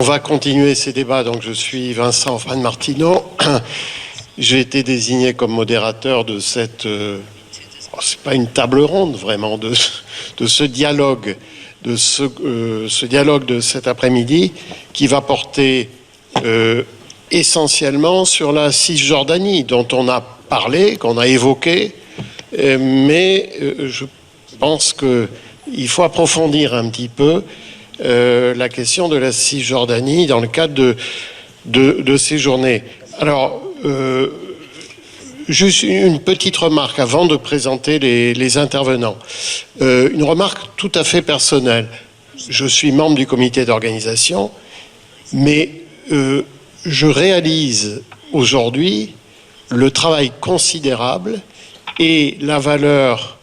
va continuer ces débats. Donc, je suis Vincent Fresne-Martineau. J'ai été désigné comme modérateur de cette... c'est pas une table ronde, vraiment, de ce dialogue, ce dialogue de cet après-midi qui va porter essentiellement sur la Cisjordanie, dont on a parlé, qu'on a évoqué, mais je pense qu'il faut approfondir un petit peu la question de la Cisjordanie dans le cadre de ces journées. Alors, juste une petite remarque avant de présenter les intervenants. Une remarque tout à fait personnelle. Je suis membre du comité d'organisation, mais je réalise aujourd'hui le travail considérable et la valeur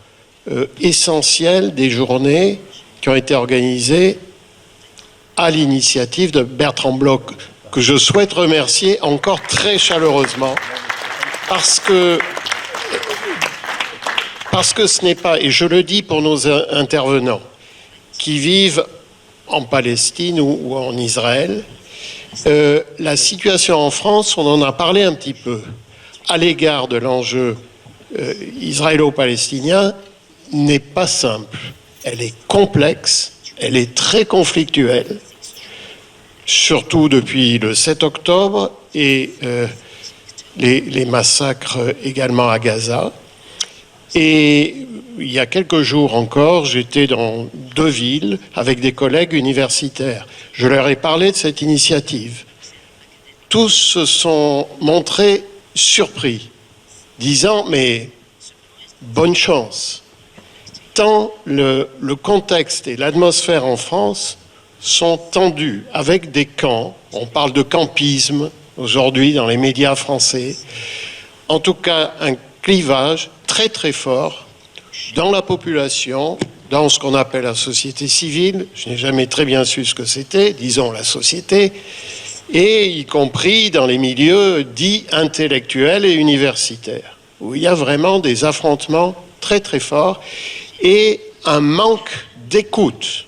essentielle des journées qui ont été organisées à l'initiative de Bertrand Bloch, que je souhaite remercier encore très chaleureusement, parce que ce n'est pas, et je le dis pour nos intervenants qui vivent en Palestine ou en Israël, la situation en France, on en a parlé un petit peu, à l'égard de l'enjeu israélo-palestinien, n'est pas simple. Elle est complexe, elle est très conflictuelle, surtout depuis le 7 octobre et les massacres également à Gaza. Et il y a quelques jours encore, j'étais dans 2 villes avec des collègues universitaires. Je leur ai parlé de cette initiative. Tous se sont montrés surpris, disant « mais bonne chance ». Tant le contexte et l'atmosphère en France sont tendus avec des camps. On parle de campisme aujourd'hui dans les médias français. En tout cas, un clivage très très fort dans la population, dans ce qu'on appelle la société civile. Je n'ai jamais très bien su ce que c'était, disons la société, et y compris dans les milieux dits intellectuels et universitaires, où il y a vraiment des affrontements très très forts et un manque d'écoute.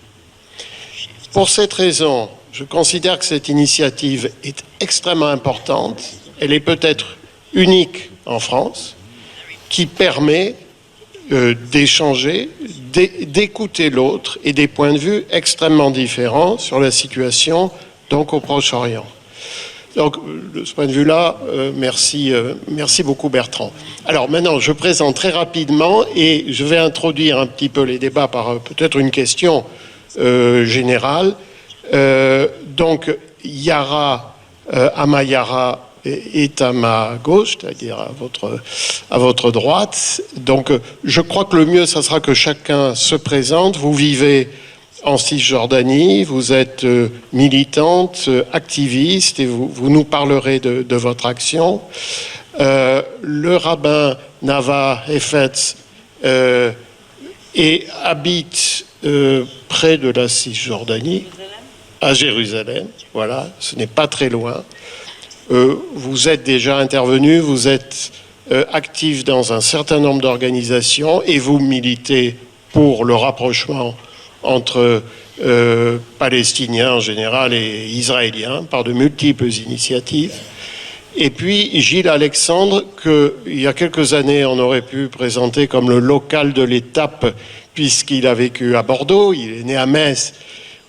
Pour cette raison, je considère que cette initiative est extrêmement importante. Elle est peut-être unique en France, qui permet d'échanger, d'écouter l'autre et des points de vue extrêmement différents sur la situation donc au Proche-Orient. Donc, de ce point de vue-là, merci beaucoup Bertrand. Alors maintenant, je présente très rapidement et je vais introduire un petit peu les débats par peut-être une question générale. Donc, Yara Amayara est à ma gauche, c'est-à-dire à votre droite. Donc, je crois que le mieux, ça sera que chacun se présente. Vous vivez en Cisjordanie, vous êtes militante, activiste, et vous nous parlerez de votre action. Le rabbin Nava Heifetz habite près de la Cisjordanie, à Jérusalem, voilà, ce n'est pas très loin. Vous êtes déjà intervenu, vous êtes actif dans un certain nombre d'organisations et vous militez pour le rapprochement entre Palestiniens en général et Israéliens par de multiples initiatives. Et puis Gilles Alexandre, qu'il y a quelques années on aurait pu présenter comme le local de l'étape puisqu'il a vécu à Bordeaux, il est né à Metz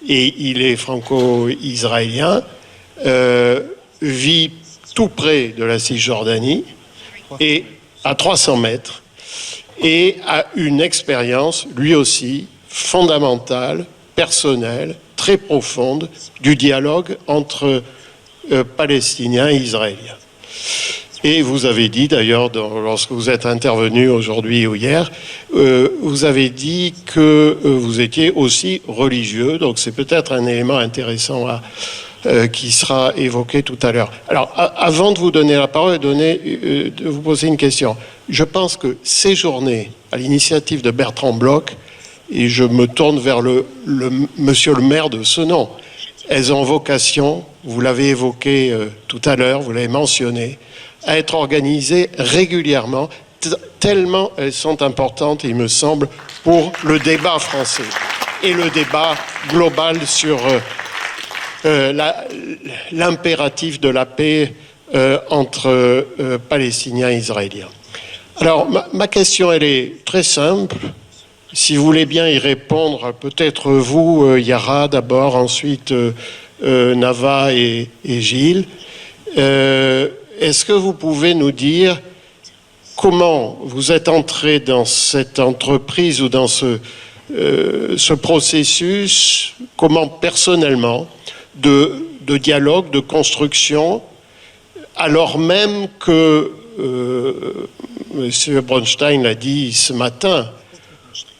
et il est franco-israélien, vit tout près de la Cisjordanie et à 300 mètres et a une expérience lui aussi fondamentale, personnelle, très profonde du dialogue entre Palestiniens et Israéliens. Et vous avez dit d'ailleurs, lorsque vous êtes intervenu aujourd'hui ou hier, vous avez dit que vous étiez aussi religieux, donc c'est peut-être un élément intéressant qui sera évoqué tout à l'heure. Alors, avant de vous donner la parole et de vous poser une question, je pense que ces journées, à l'initiative de Bertrand Bloch, et je me tourne vers monsieur le maire de Senon, elles ont vocation, vous l'avez évoqué tout à l'heure, vous l'avez mentionné, à être organisées régulièrement, tellement elles sont importantes, il me semble, pour le débat français et le débat global sur l'impératif de la paix entre Palestiniens et Israéliens. Alors, ma question, elle est très simple. Si vous voulez bien y répondre, peut-être vous, Yara, d'abord, ensuite Nava et Gilles. Est-ce que vous pouvez nous dire comment vous êtes entré dans cette entreprise ou dans ce processus, comment personnellement, de dialogue, de construction, alors même que, M. Bronstein l'a dit ce matin,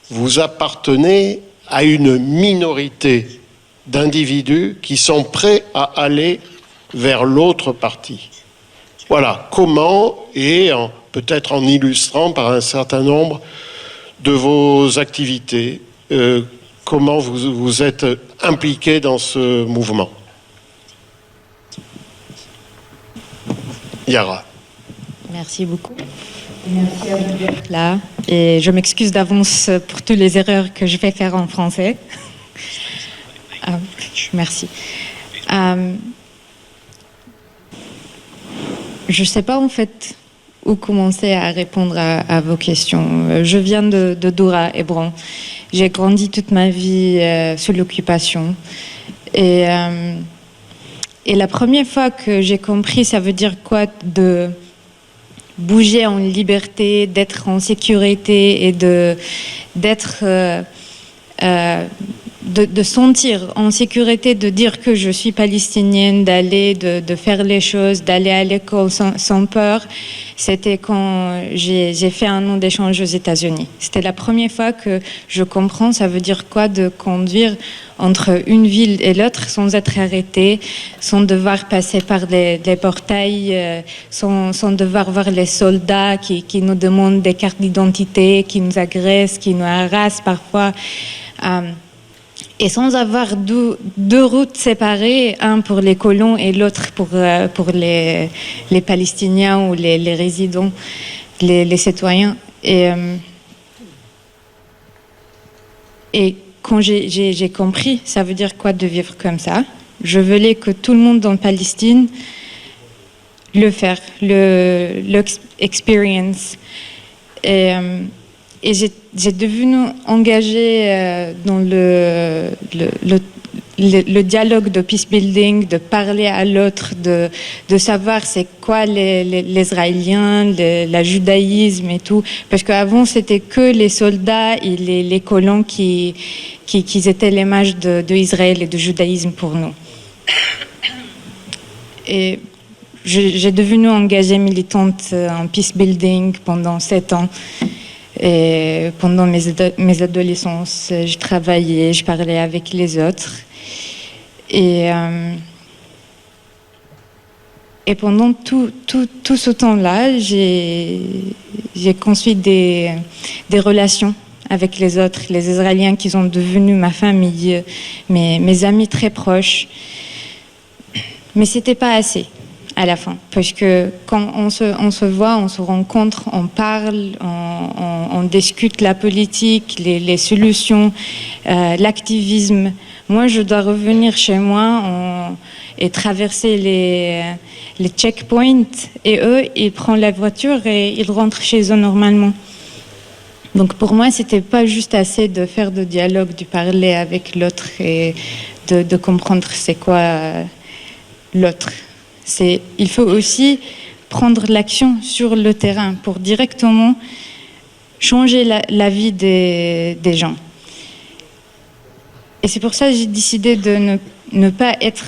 vous appartenez à une minorité d'individus qui sont prêts à aller vers l'autre partie. Voilà, comment, et peut-être en illustrant par un certain nombre de vos activités, comment vous êtes impliqué dans ce mouvement. Yara. Merci beaucoup. Merci à vous d'être là. Et je m'excuse d'avance pour toutes les erreurs que je vais faire en français. Merci. Je ne sais pas en fait où commencer à répondre à vos questions. Je viens de Doura, Hébron. J'ai grandi toute ma vie sous l'occupation. Et la première fois que j'ai compris ça veut dire quoi de bouger en liberté, d'être en sécurité et de sentir en sécurité, de dire que je suis palestinienne, d'aller, de faire les choses, d'aller à l'école sans peur. C'était quand j'ai fait un an d'échange aux États-Unis. C'était la première fois que je comprends ça veut dire quoi de conduire entre une ville et l'autre sans être arrêté, sans devoir passer par des portails, sans devoir voir les soldats qui nous demandent des cartes d'identité, qui nous agressent, qui nous harassent parfois. Et sans avoir deux routes séparées, un pour les colons et l'autre pour les Palestiniens ou les résidents, les citoyens. Et quand j'ai compris, ça veut dire quoi de vivre comme ça. Je voulais que tout le monde dans Palestine l'expérience. Et j'ai devenu engagée dans le dialogue de peace building, de parler à l'autre, de savoir c'est quoi les Israéliens, le judaïsme et tout. Parce qu'avant, c'était que les soldats et les colons qui étaient l'image de Israël et du judaïsme pour nous. Et j'ai devenu engagée militante en peace building pendant 7 ans. Et pendant mes adolescences, je travaillais, je parlais avec les autres. Et pendant tout ce temps-là, j'ai construit des relations avec les autres, les Israéliens qui sont devenus ma famille, mes amis très proches. Mais c'était pas assez à la fin, parce que quand on se voit, on se rencontre, on parle, on discute la politique, les solutions, l'activisme. Moi, je dois revenir chez moi et traverser les checkpoints, et eux, ils prennent la voiture et ils rentrent chez eux normalement. Donc pour moi, c'était pas juste assez de faire de dialogue, de parler avec l'autre et de comprendre c'est quoi l'autre. Il faut aussi prendre l'action sur le terrain pour directement changer la vie des gens. Et c'est pour ça que j'ai décidé de ne pas être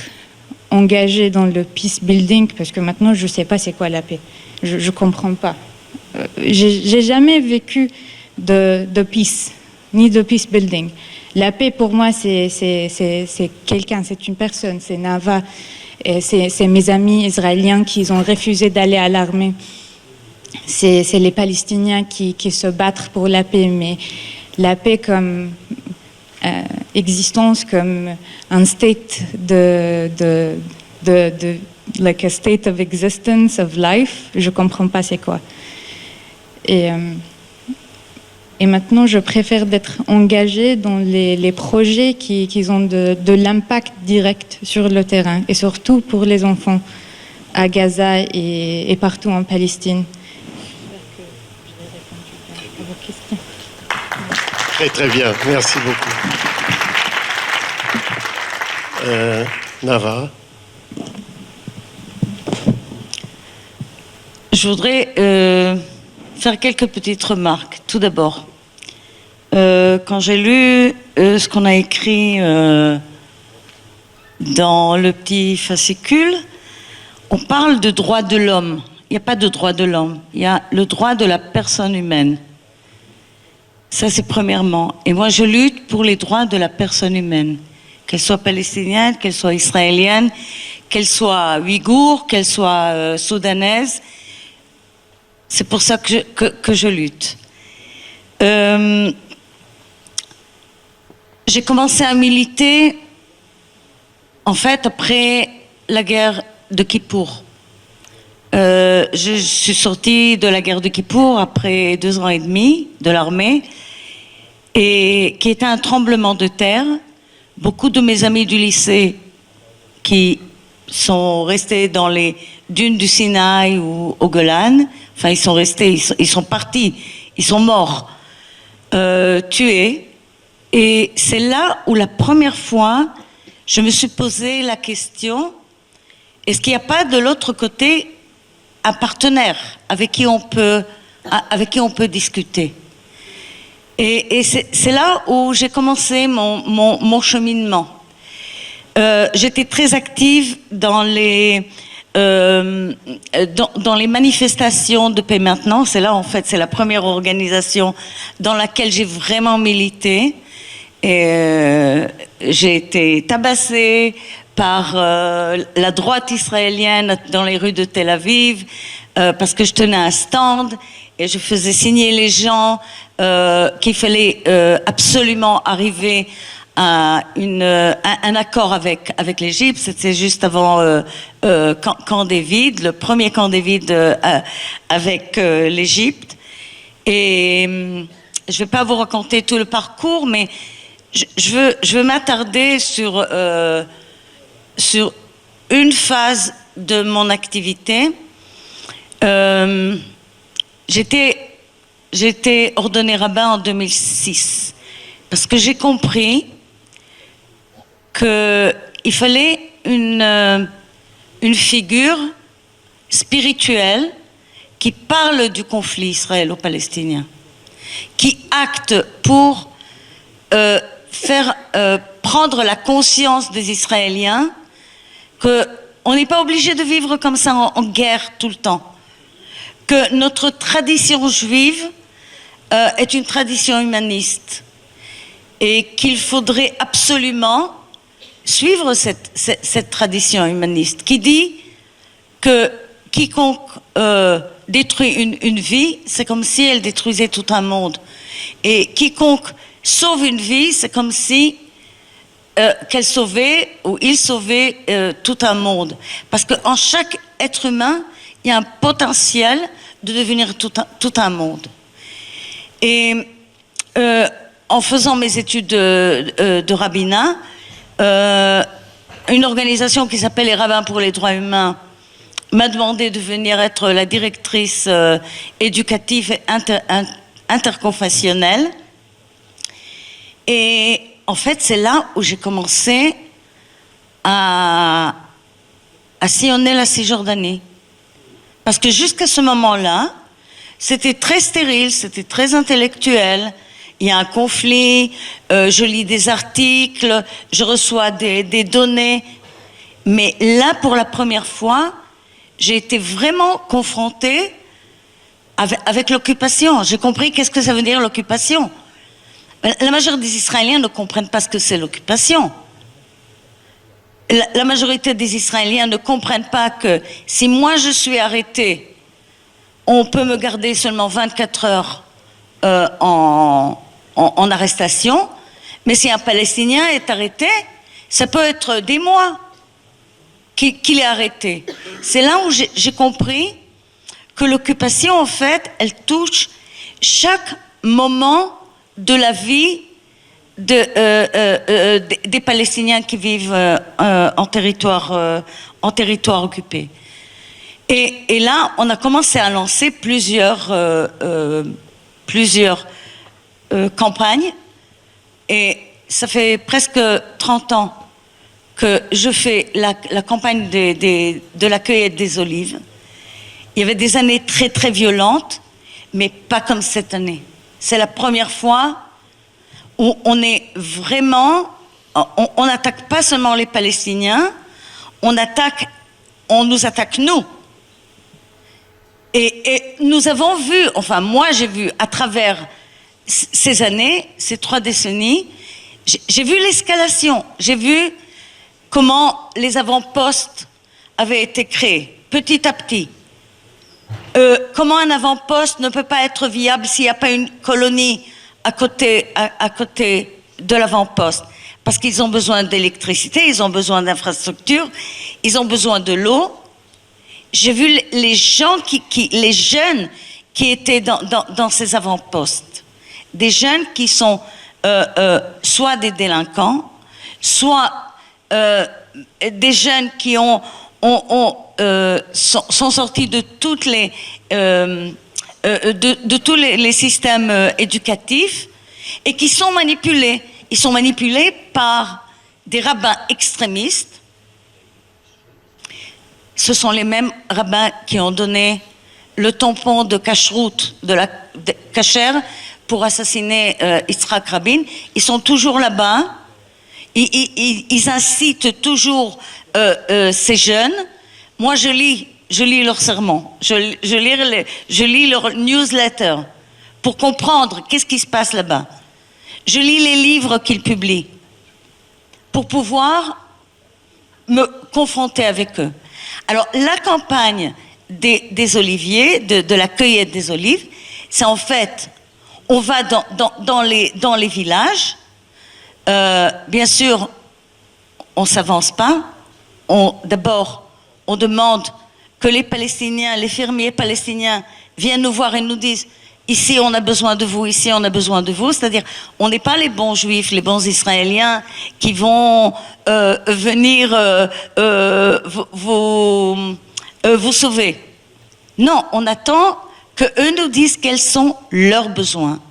engagée dans le peace building, parce que maintenant je ne sais pas c'est quoi la paix. Je ne comprends pas. J'ai jamais vécu de peace, ni de peace building. La paix pour moi c'est quelqu'un, c'est une personne, c'est Nava. C'est mes amis israéliens qui ont refusé d'aller à l'armée. C'est les Palestiniens qui se battent pour la paix, mais la paix comme existence, comme un state like a state of existence, of life, je comprends pas c'est quoi. Et Et maintenant, je préfère d'être engagée dans les projets qui ont de l'impact direct sur le terrain, et surtout pour les enfants à Gaza et partout en Palestine. J'espère que j'ai répondu à vos questions. Très très bien, merci beaucoup. Nava. Je voudrais faire quelques petites remarques. Tout d'abord, quand j'ai lu ce qu'on a écrit dans le petit fascicule, on parle de droit de l'homme. Il n'y a pas de droit de l'homme, il y a le droit de la personne humaine. Ça, c'est premièrement. Et moi, je lutte pour les droits de la personne humaine, qu'elle soit palestinienne, qu'elle soit israélienne, qu'elle soit ouïghour, qu'elle soit soudanaise. C'est pour ça que je lutte. J'ai commencé à militer, en fait, après la guerre de Kippour. Je suis sortie de la guerre de Kippour après 2 ans et demi de l'armée, et qui était un tremblement de terre. Beaucoup de mes amis du lycée qui sont restés dans les dunes du Sinaï ou au Golan, enfin ils sont restés, ils sont partis, ils sont morts, tués. Et c'est là où la première fois, je me suis posé la question, est-ce qu'il n'y a pas de l'autre côté un partenaire avec qui on peut discuter? Et c'est là où j'ai commencé mon cheminement. J'étais très active dans les manifestations de paix maintenant. C'est là, en fait, c'est la première organisation dans laquelle j'ai vraiment milité. Et j'ai été tabassée par la droite israélienne dans les rues de Tel Aviv parce que je tenais un stand et je faisais signer les gens qu'il fallait absolument arriver à un accord avec l'Égypte. C'était juste avant Camp David, le premier Camp David avec l'Égypte. Et je ne vais pas vous raconter tout le parcours, mais je veux m'attarder sur une phase de mon activité. J'étais ordonnée rabbin en 2006 parce que j'ai compris qu'il fallait une figure spirituelle qui parle du conflit israélo-palestinien, qui acte pour faire prendre la conscience des Israéliens qu'on n'est pas obligé de vivre comme ça en guerre tout le temps, que notre tradition juive est une tradition humaniste et qu'il faudrait absolument suivre cette tradition humaniste qui dit que quiconque détruit une vie, c'est comme si elle détruisait tout un monde. Et quiconque sauve une vie, c'est comme si qu'elle sauvait ou il sauvait tout un monde. Parce qu'en chaque être humain, il y a un potentiel de devenir tout un monde. Et en faisant mes études de rabbinat, une organisation qui s'appelle les Rabbins pour les droits humains m'a demandé de venir être la directrice éducative et interconfessionnelle. Et en fait, c'est là où j'ai commencé à sillonner la Cisjordanie. Parce que jusqu'à ce moment-là, c'était très stérile, c'était très intellectuel. Il y a un conflit, je lis des articles, je reçois des données. Mais là, pour la première fois, j'ai été vraiment confrontée avec l'occupation. J'ai compris qu'est-ce que ça veut dire l'occupation. La majorité des Israéliens ne comprennent pas ce que c'est l'occupation. La majorité des Israéliens ne comprennent pas que si moi je suis arrêtée, on peut me garder seulement 24 heures en arrestation, mais si un Palestinien est arrêté, ça peut être des mois qu'il est arrêté. C'est là où j'ai compris que l'occupation, en fait, elle touche chaque moment de la vie des Palestiniens qui vivent en territoire occupé. Et là, on a commencé à lancer plusieurs campagnes. Et ça fait presque 30 ans que je fais la campagne de la cueillette des olives. Il y avait des années très, très violentes, mais pas comme cette année. C'est la première fois où on est vraiment... On n'attaque pas seulement les Palestiniens, on nous attaque nous. Et nous avons vu, enfin moi j'ai vu à travers ces années, ces 3 décennies, j'ai vu l'escalation, j'ai vu comment les avant-postes avaient été créés, petit à petit. Comment un avant-poste ne peut pas être viable s'il n'y a pas une colonie à côté de l'avant-poste. Parce qu'ils ont besoin d'électricité, ils ont besoin d'infrastructures, ils ont besoin de l'eau. J'ai vu les gens les jeunes qui étaient dans ces avant-postes. Des jeunes qui sont soit des délinquants, soit des jeunes qui sont sortis de toutes de tous les systèmes éducatifs et qui sont manipulés. Ils sont manipulés par des rabbins extrémistes. Ce sont les mêmes rabbins qui ont donné le tampon de cacheroute, de kasher, pour assassiner Yitzhak Rabin. Ils sont toujours là-bas. Ils incitent toujours ces jeunes. Moi, je lis leurs sermons. Je lis leur newsletter pour comprendre qu'est-ce qui se passe là-bas. Je lis les livres qu'ils publient pour pouvoir me confronter avec eux. Alors, la campagne des oliviers, de la cueillette des olives, c'est en fait, on va dans les villages. Bien sûr, on ne s'avance pas. D'abord, on demande que les Palestiniens, les fermiers palestiniens viennent nous voir et nous disent « Ici, on a besoin de vous, ici, on a besoin de vous ». C'est-à-dire, on n'est pas les bons juifs, les bons israéliens qui vont venir vous sauver. Non, on attend qu'eux nous disent quels sont leurs besoins.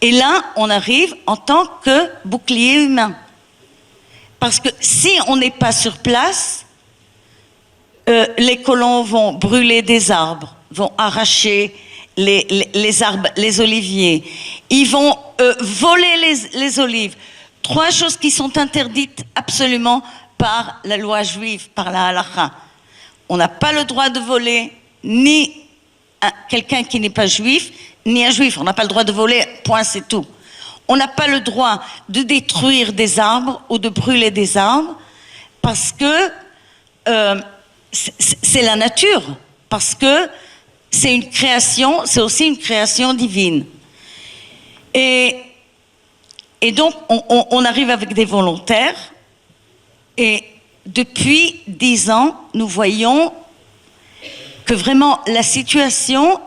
Et là, on arrive en tant que bouclier humain. Parce que si on n'est pas sur place, les colons vont brûler des arbres, vont arracher les arbres, les oliviers. Ils vont voler les olives. 3 choses qui sont interdites absolument par la loi juive, par la halakha. On n'a pas le droit de voler ni quelqu'un qui n'est pas juif, ni un juif. On n'a pas le droit de voler, point, c'est tout. On n'a pas le droit de détruire des arbres ou de brûler des arbres parce que c'est la nature, parce que c'est une création, c'est aussi une création divine. Et donc, on arrive avec des volontaires et depuis 10 ans, nous voyons que vraiment la situation,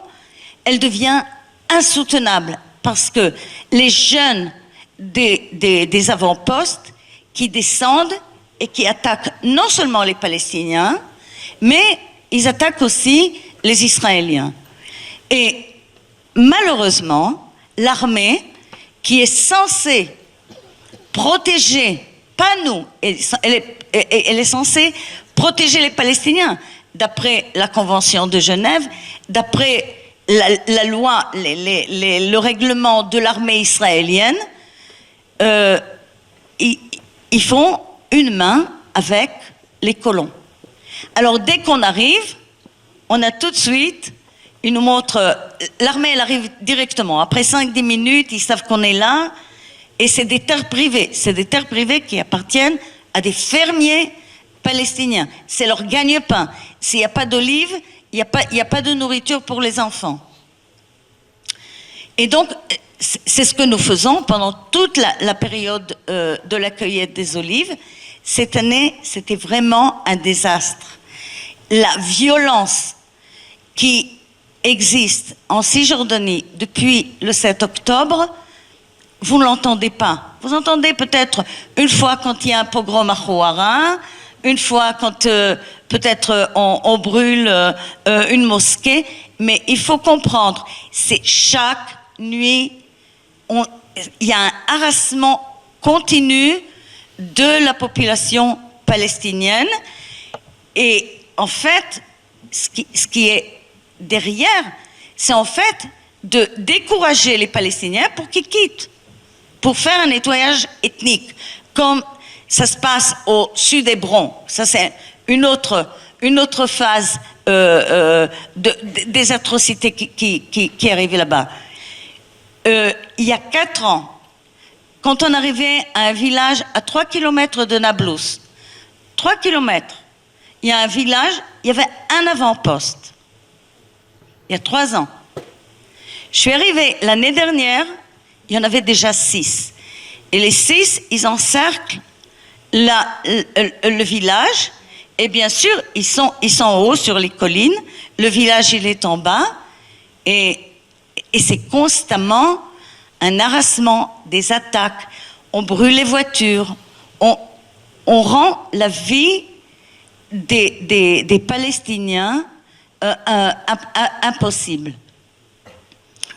elle devient insoutenable parce que les jeunes des avant-postes qui descendent et qui attaquent non seulement les Palestiniens, mais ils attaquent aussi les Israéliens. Et malheureusement, l'armée, qui est censée protéger, pas nous, elle est censée protéger les Palestiniens, d'après la Convention de Genève, d'après la loi, le règlement de l'armée israélienne, ils font une main avec les colons. Alors dès qu'on arrive, on a tout de suite, ils nous montrent, l'armée elle arrive directement, après 5-10 minutes, ils savent qu'on est là, et c'est des terres privées qui appartiennent à des fermiers palestiniens, c'est leur gagne-pain. S'il n'y a pas d'olives, il n'y a pas de nourriture pour les enfants. Et donc, c'est ce que nous faisons pendant toute la période de la cueillette des olives. Cette année, c'était vraiment un désastre. La violence qui existe en Cisjordanie depuis le 7 octobre, vous ne l'entendez pas. Vous entendez peut-être une fois quand il y a un pogrom à Chouara, une fois quand peut-être on brûle une mosquée, mais il faut comprendre, c'est chaque nuit, il y a un harassement continu de la population palestinienne. Et en fait, ce qui est derrière, c'est en fait de décourager les Palestiniens pour qu'ils quittent, pour faire un nettoyage ethnique, comme ça se passe au sud Hébron. Ça, c'est une autre phase des atrocités qui arrivent là-bas. Il y a 4 ans, quand on arrivait à un village à 3 km de Nablus, 3 km, il y a un village, il y avait un avant-poste. Il y a 3 ans. Je suis arrivée l'année dernière, il y en avait déjà 6. Et les 6, ils encerclent le village. Et bien sûr, ils sont en haut sur les collines. Le village, il est en bas. Et c'est constamment un harassement, des attaques. On brûle les voitures. On rend la vie des Palestiniens impossible.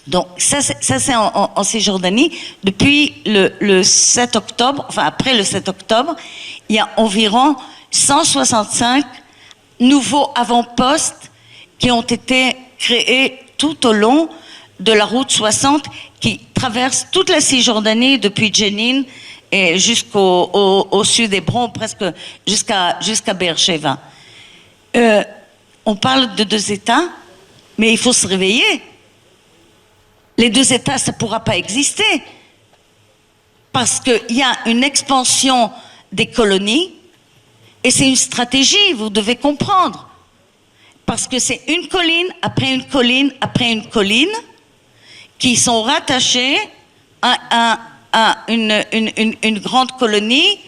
Donc ça c'est en Cisjordanie. Depuis le 7 octobre, enfin après le 7 octobre, il y a environ 165 nouveaux avant-postes qui ont été créés tout au long de la route 60 qui traverse toute la Cisjordanie depuis Jenin et jusqu'au sud d'Hébron, presque jusqu'à Beersheba. On parle de 2 États, mais il faut se réveiller. Les 2 États, ça ne pourra pas exister. Parce qu'il y a une expansion des colonies, et c'est une stratégie, vous devez comprendre. Parce que c'est une colline, après une colline, après une colline, qui sont rattachées à une grande colonie.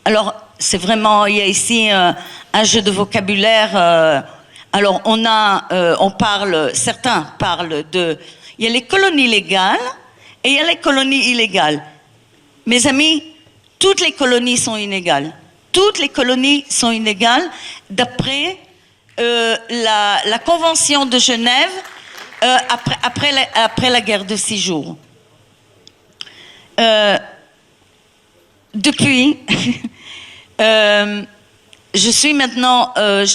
Alors, c'est vraiment, il y a ici un jeu de vocabulaire. Alors, certains parlent de... Il y a les colonies légales et il y a les colonies illégales. Mes amis, toutes les colonies sont inégales. Toutes les colonies sont inégales d'après la Convention de Genève après la guerre de 6 jours. Depuis, je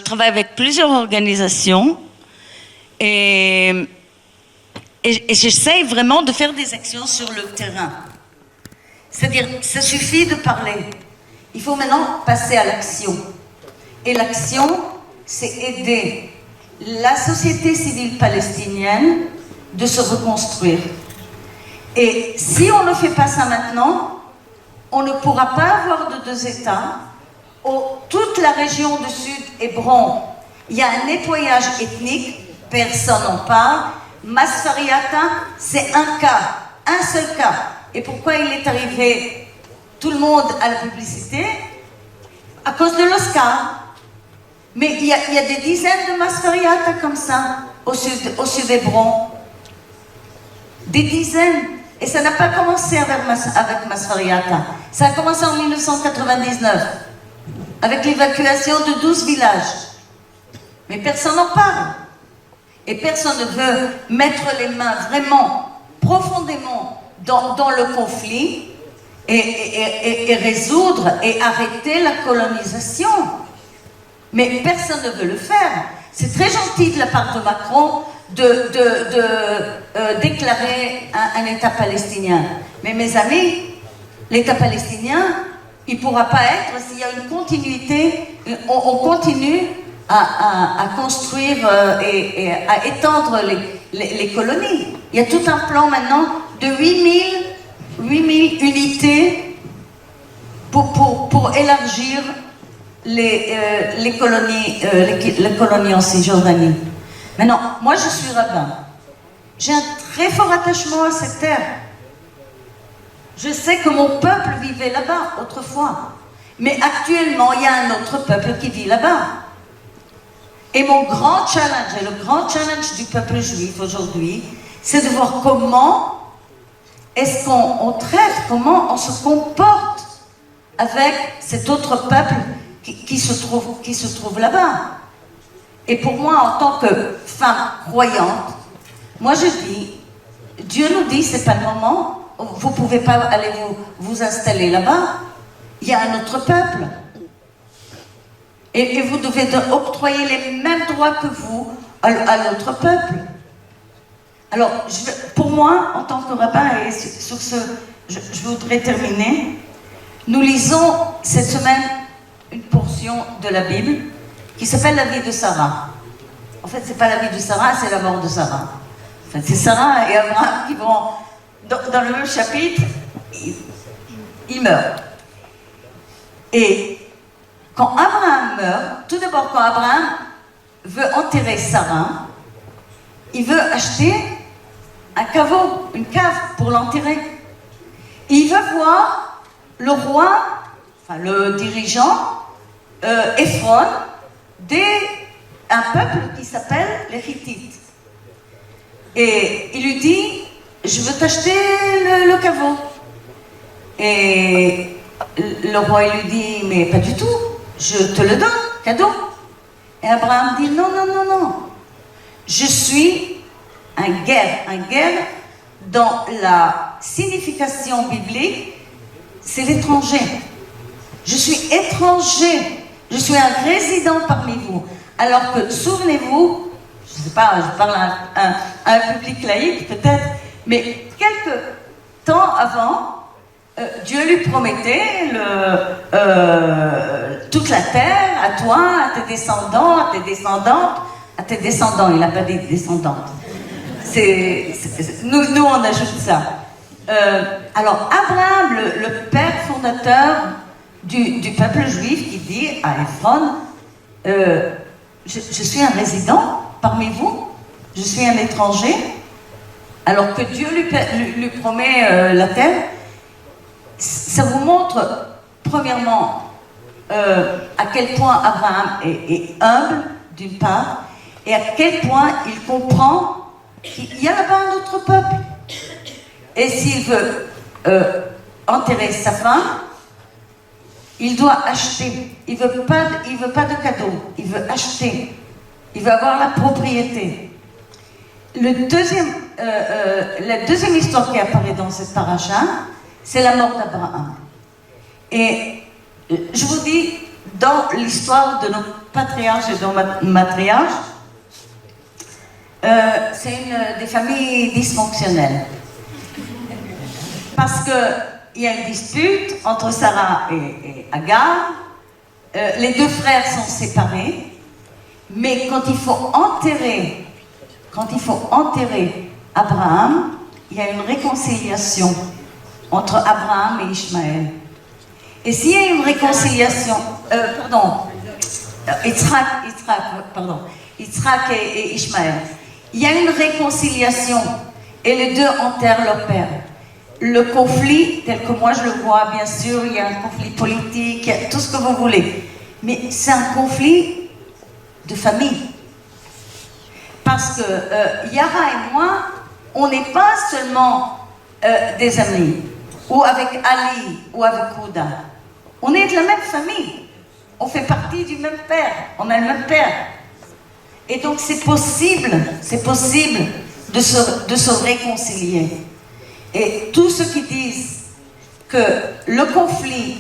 travaille avec plusieurs organisations et j'essaye vraiment de faire des actions sur le terrain. C'est-à-dire, ça suffit de parler. Il faut maintenant passer à l'action. Et l'action, c'est aider la société civile palestinienne de se reconstruire. Et si on ne fait pas ça maintenant, on ne pourra pas avoir de 2 États. Toute la région du sud Hébron, il y a un nettoyage ethnique, personne n'en parle. Masfariata, c'est un cas, un seul cas. Et pourquoi il est arrivé tout le monde à la publicité? À cause de l'Oscar. Mais il y a des dizaines de Masfariata comme ça, au sud Hébron. Des dizaines. Et ça n'a pas commencé avec Masfariata. Ça a commencé en 1999, avec l'évacuation de 12 villages. Mais personne n'en parle. Et personne ne veut mettre les mains vraiment profondément dans le conflit et résoudre et arrêter la colonisation. Mais personne ne veut le faire. C'est très gentil de la part de Macron de déclarer un État palestinien. Mais mes amis, l'État palestinien, il ne pourra pas être s'il y a une continuité, on continue à construire et à étendre les colonies. Il y a tout un plan maintenant de 8000 unités pour élargir les colonies en Cisjordanie. Maintenant, moi je suis rabbin. J'ai un très fort attachement à cette terre. Je sais que mon peuple vivait là-bas autrefois. Mais actuellement, il y a un autre peuple qui vit là-bas. Et mon grand challenge, et le grand challenge du peuple juif aujourd'hui, c'est de voir comment est-ce qu'on traite, comment on se comporte avec cet autre peuple qui se trouve là-bas. Et pour moi, en tant que femme croyante, moi je dis, Dieu nous dit, c'est pas le moment, vous pouvez pas aller vous installer là-bas, il y a un autre peuple. Et vous devez octroyer les mêmes droits que vous à l'autre peuple. Alors, pour moi, en tant que rabbin, et sur ce, je voudrais terminer, nous lisons cette semaine une portion de la Bible qui s'appelle la vie de Sarah. En fait, c'est pas la vie de Sarah, c'est la mort de Sarah. Enfin, c'est Sarah et Abraham qui vont, dans le même chapitre, ils meurent. Et quand Abraham meurt, tout d'abord, quand Abraham veut enterrer Sarah, il veut acheter un caveau, une cave pour l'enterrer. Et il veut voir le roi, enfin le dirigeant, Ephron, un peuple qui s'appelle les Hittites. Et il lui dit, je veux t'acheter le caveau. Et le roi lui dit, mais pas du tout, je te le donne, cadeau. Et Abraham dit, non, non, non, non. Je suis un guerre, dans la signification biblique, c'est l'étranger. Je suis étranger, je suis un résident parmi vous. Alors que, souvenez-vous, je ne sais pas, je parle à un public laïque peut-être, mais quelques temps avant, Dieu lui promettait toute la terre à toi, à tes descendants, à tes descendantes, à tes descendants, il n'a pas dit descendantes. Nous on ajoute ça. Alors Abraham, le père fondateur du peuple juif, qui dit à Ephron, je suis un résident parmi vous, je suis un étranger, alors que Dieu lui promet la terre. Ça vous montre, premièrement, à quel point Abraham est humble, d'une part, et à quel point il comprend qu'il y a là-bas un autre peuple. Et s'il veut enterrer sa femme, il doit acheter. Il veut pas de cadeau, il veut acheter. Il veut avoir la propriété. La deuxième histoire qui apparaît dans cette paracha, c'est la mort d'Abraham. Et je vous dis, dans l'histoire de nos patriarches et de nos matriarches, c'est une des familles dysfonctionnelles. Parce qu'il y a une dispute entre Sarah et Agar, les deux frères sont séparés, mais quand il faut enterrer Abraham, il y a une réconciliation entre Abraham et Ishmaël. Et s'il y a une réconciliation, Yitzhak et Ishmaël, il y a une réconciliation et les deux enterrent leur père. Le conflit, tel que moi je le vois, bien sûr, il y a un conflit politique, tout ce que vous voulez, mais c'est un conflit de famille. Parce que Yara et moi, on n'est pas seulement des amis, ou avec Ali, ou avec Ouda. On est de la même famille. On fait partie du même père. On a le même père. Et donc c'est possible de se réconcilier. Et tous ceux qui disent que le conflit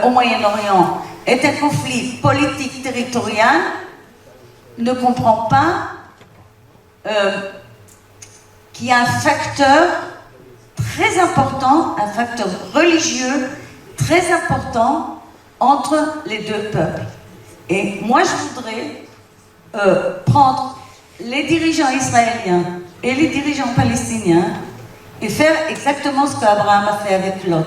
au Moyen-Orient est un conflit politique territorial ne comprend pas qu'il y a un facteur très important, un facteur religieux très important entre les deux peuples. Et moi, je voudrais prendre les dirigeants israéliens et les dirigeants palestiniens et faire exactement ce qu'Abraham a fait avec Lot.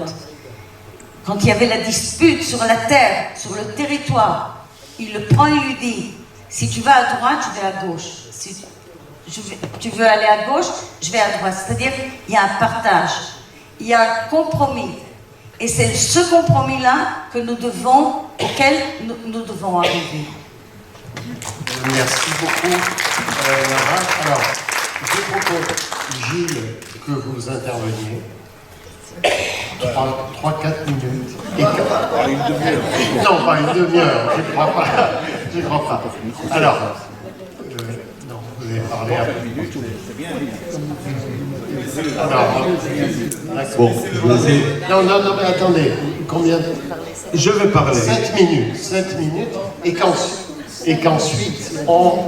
Quand il y avait la dispute sur la terre, sur le territoire, il le prend et lui dit, si tu vas à droite, je vais à gauche. Si tu veux aller à gauche, je vais à droite. C'est-à-dire, il y a un partage, il y a un compromis. Et c'est ce compromis-là auquel nous devons arriver. Merci beaucoup, Nava. Alors, je propose, Gilles, que vous interveniez. 3-4 minutes. Une demi-heure. Non, pas une demi-heure, je ne crois pas. Je ne crois pas. Alors, non, vous allez parler un peu. Alors, bon, non, mais attendez, combien de... Je vais parler. 7 minutes, et qu'ensuite on